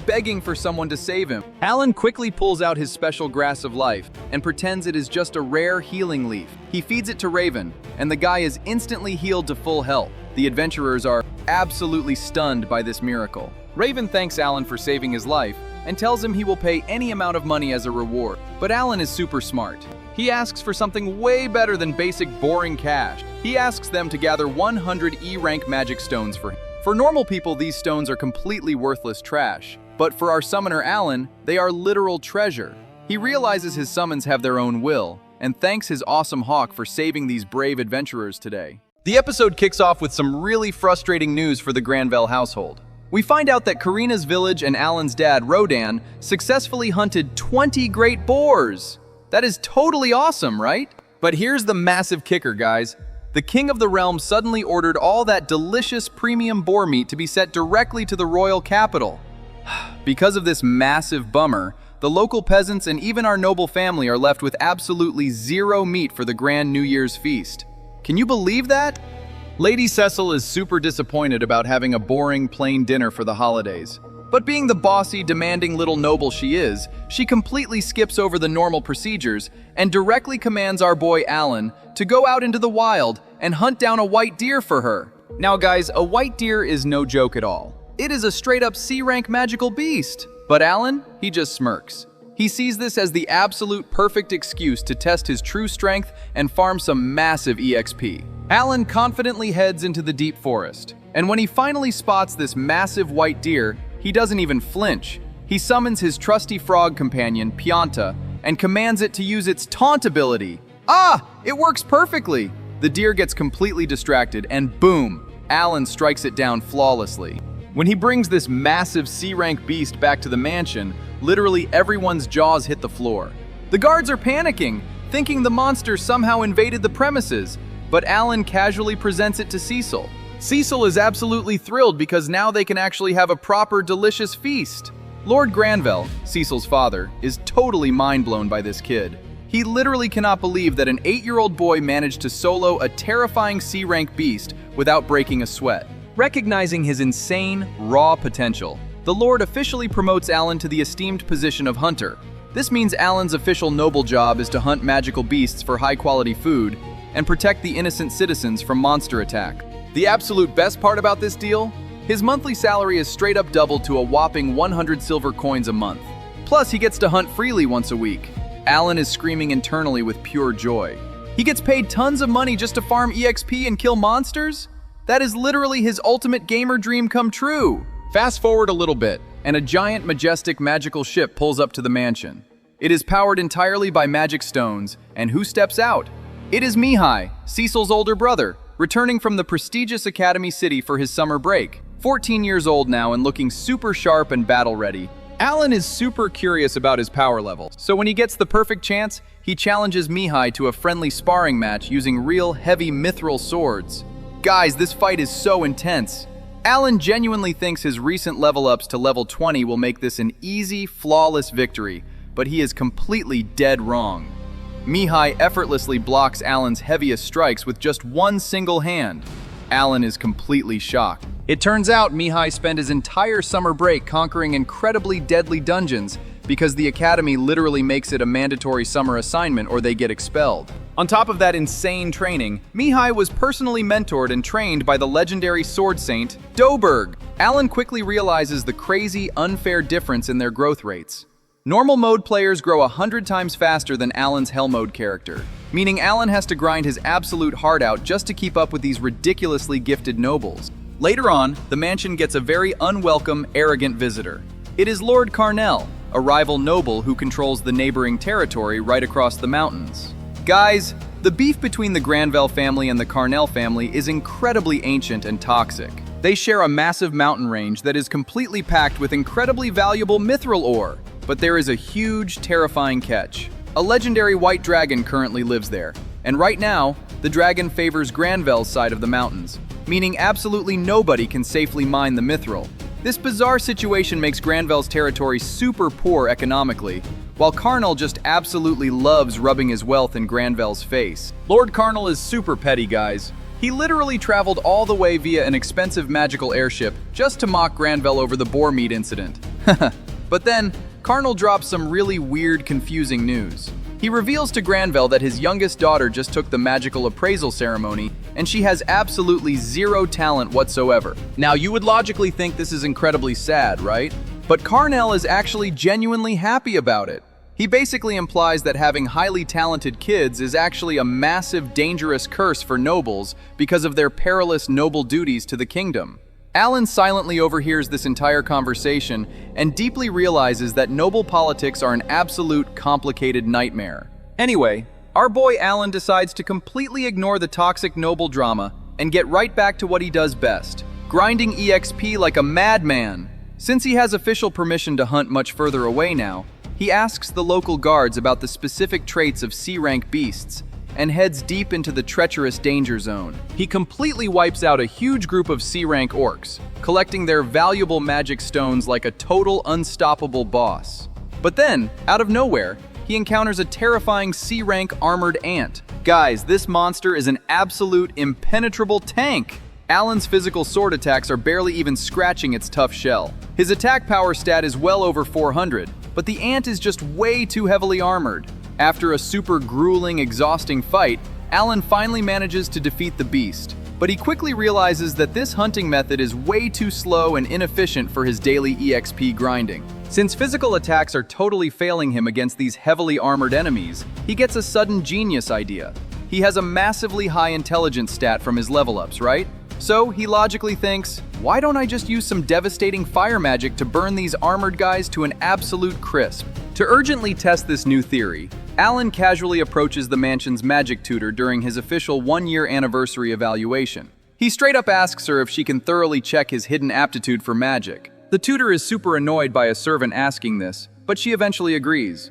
Speaker 2: begging for someone to save him. Allan quickly pulls out his special grass of life and pretends it is just a rare healing leaf. He feeds it to Raven, and the guy is instantly healed to full health. The adventurers are absolutely stunned by this miracle. Raven thanks Allan for saving his life and tells him he will pay any amount of money as a reward. But Allan is super smart. He asks for something way better than basic boring cash. He asks them to gather 100 E-rank magic stones for him. For normal people, these stones are completely worthless trash. But for our summoner Allan, they are literal treasure. He realizes his summons have their own will, and thanks his awesome hawk for saving these brave adventurers today. The episode kicks off with some really frustrating news for the Granville household. We find out that Karina's village and Allan's dad, Rodan, successfully hunted 20 great boars. That is totally awesome, right? But here's the massive kicker, guys. The king of the realm suddenly ordered all that delicious premium boar meat to be sent directly to the royal capital. Because of this massive bummer, the local peasants and even our noble family are left with absolutely zero meat for the grand New Year's feast. Can you believe that? Lady Cecil is super disappointed about having a boring, plain dinner for the holidays. But being the bossy, demanding little noble she is, she completely skips over the normal procedures and directly commands our boy Allan to go out into the wild and hunt down a white deer for her. Now guys, a white deer is no joke at all. It is a straight-up C-rank magical beast. But Allan, he just smirks. He sees this as the absolute perfect excuse to test his true strength and farm some massive EXP. Allan confidently heads into the deep forest. And when he finally spots this massive white deer, he doesn't even flinch. He summons his trusty frog companion, Pianta, and commands it to use its taunt ability. Ah! It works perfectly! The deer gets completely distracted, and boom! Allan strikes it down flawlessly. When he brings this massive C-rank beast back to the mansion, literally everyone's jaws hit the floor. The guards are panicking, thinking the monster somehow invaded the premises, but Allan casually presents it to Cecil. Cecil is absolutely thrilled because now they can actually have a proper, delicious feast. Lord Granville, Cecil's father, is totally mind-blown by this kid. He literally cannot believe that an 8-year-old boy managed to solo a terrifying C-rank beast without breaking a sweat. Recognizing his insane, raw potential, the Lord officially promotes Allan to the esteemed position of hunter. This means Allan's official noble job is to hunt magical beasts for high-quality food and protect the innocent citizens from monster attack. The absolute best part about this deal? His monthly salary is straight up doubled to a whopping 100 silver coins a month. Plus, he gets to hunt freely once a week. Allan is screaming internally with pure joy. He gets paid tons of money just to farm EXP and kill monsters? That is literally his ultimate gamer dream come true. Fast forward a little bit, and a giant, majestic, magical ship pulls up to the mansion. It is powered entirely by magic stones, and who steps out? It is Mihai, Cecil's older brother, returning from the prestigious Academy City for his summer break. 14 years old now and looking super sharp and battle-ready. Allan is super curious about his power level, so when he gets the perfect chance, he challenges Mihai to a friendly sparring match using real, heavy mithril swords. Guys, this fight is so intense. Allan genuinely thinks his recent level ups to level 20 will make this an easy, flawless victory, but he is completely dead wrong. Mihai effortlessly blocks Allan's heaviest strikes with just one single hand. Allan is completely shocked. It turns out Mihai spent his entire summer break conquering incredibly deadly dungeons because the academy literally makes it a mandatory summer assignment or they get expelled. On top of that insane training, Mihai was personally mentored and trained by the legendary sword saint, Doberg. Allan quickly realizes the crazy, unfair difference in their growth rates. Normal mode players grow 100 times faster than Allan's Hell mode character, meaning Allan has to grind his absolute heart out just to keep up with these ridiculously gifted nobles. Later on, the mansion gets a very unwelcome, arrogant visitor. It is Lord Carnell, a rival noble who controls the neighboring territory right across the mountains. Guys, the beef between the Granville family and the Carnell family is incredibly ancient and toxic. They share a massive mountain range that is completely packed with incredibly valuable mithril ore. But there is a huge, terrifying catch. A legendary white dragon currently lives there, and right now, the dragon favors Granville's side of the mountains, meaning absolutely nobody can safely mine the mithril. This bizarre situation makes Granville's territory super poor economically, while Carnell just absolutely loves rubbing his wealth in Granville's face. Lord Carnell is super petty, guys. He literally traveled all the way via an expensive magical airship just to mock Granville over the boar meat incident. But then, Carnell drops some really weird, confusing news. He reveals to Granville that his youngest daughter just took the magical appraisal ceremony, and she has absolutely zero talent whatsoever. Now, you would logically think this is incredibly sad, right? But Carnell is actually genuinely happy about it. He basically implies that having highly talented kids is actually a massive, dangerous curse for nobles because of their perilous noble duties to the kingdom. Allan silently overhears this entire conversation and deeply realizes that noble politics are an absolute complicated nightmare. Anyway, our boy Allan decides to completely ignore the toxic noble drama and get right back to what he does best, grinding EXP like a madman. Since he has official permission to hunt much further away now, he asks the local guards about the specific traits of C-rank beasts and heads deep into the treacherous danger zone. He completely wipes out a huge group of C-rank orcs, collecting their valuable magic stones like a total unstoppable boss. But then, out of nowhere, he encounters a terrifying C-rank armored ant. Guys, this monster is an absolute impenetrable tank. Allan's physical sword attacks are barely even scratching its tough shell. His attack power stat is well over 400, but the ant is just way too heavily armored. After a super grueling, exhausting fight, Allan finally manages to defeat the beast, but he quickly realizes that this hunting method is way too slow and inefficient for his daily EXP grinding. Since physical attacks are totally failing him against these heavily armored enemies, he gets a sudden genius idea. He has a massively high intelligence stat from his level ups, right? So he logically thinks, why don't I just use some devastating fire magic to burn these armored guys to an absolute crisp? To urgently test this new theory, Allan casually approaches the mansion's magic tutor during his official 1-year anniversary evaluation. He straight up asks her if she can thoroughly check his hidden aptitude for magic. The tutor is super annoyed by a servant asking this, but she eventually agrees.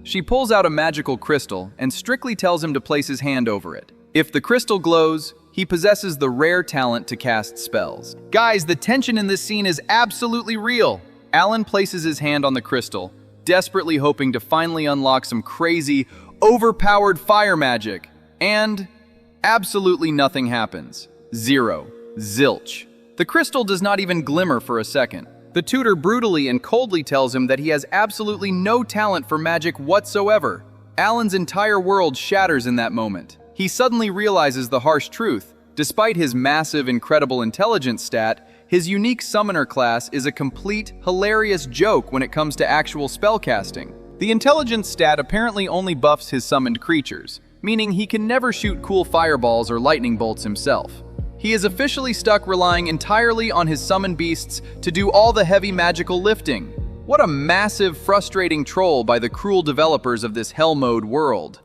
Speaker 2: She pulls out a magical crystal and strictly tells him to place his hand over it. If the crystal glows, he possesses the rare talent to cast spells. Guys, the tension in this scene is absolutely real. Allan places his hand on the crystal, desperately hoping to finally unlock some crazy, overpowered fire magic. And absolutely nothing happens. Zero. Zilch. The crystal does not even glimmer for a second. The tutor brutally and coldly tells him that he has absolutely no talent for magic whatsoever. Allan's entire world shatters in that moment. He suddenly realizes the harsh truth. Despite his massive, incredible intelligence stat, his unique summoner class is a complete, hilarious joke when it comes to actual spellcasting. The intelligence stat apparently only buffs his summoned creatures, meaning he can never shoot cool fireballs or lightning bolts himself. He is officially stuck relying entirely on his summoned beasts to do all the heavy magical lifting. What a massive, frustrating troll by the cruel developers of this hell mode world.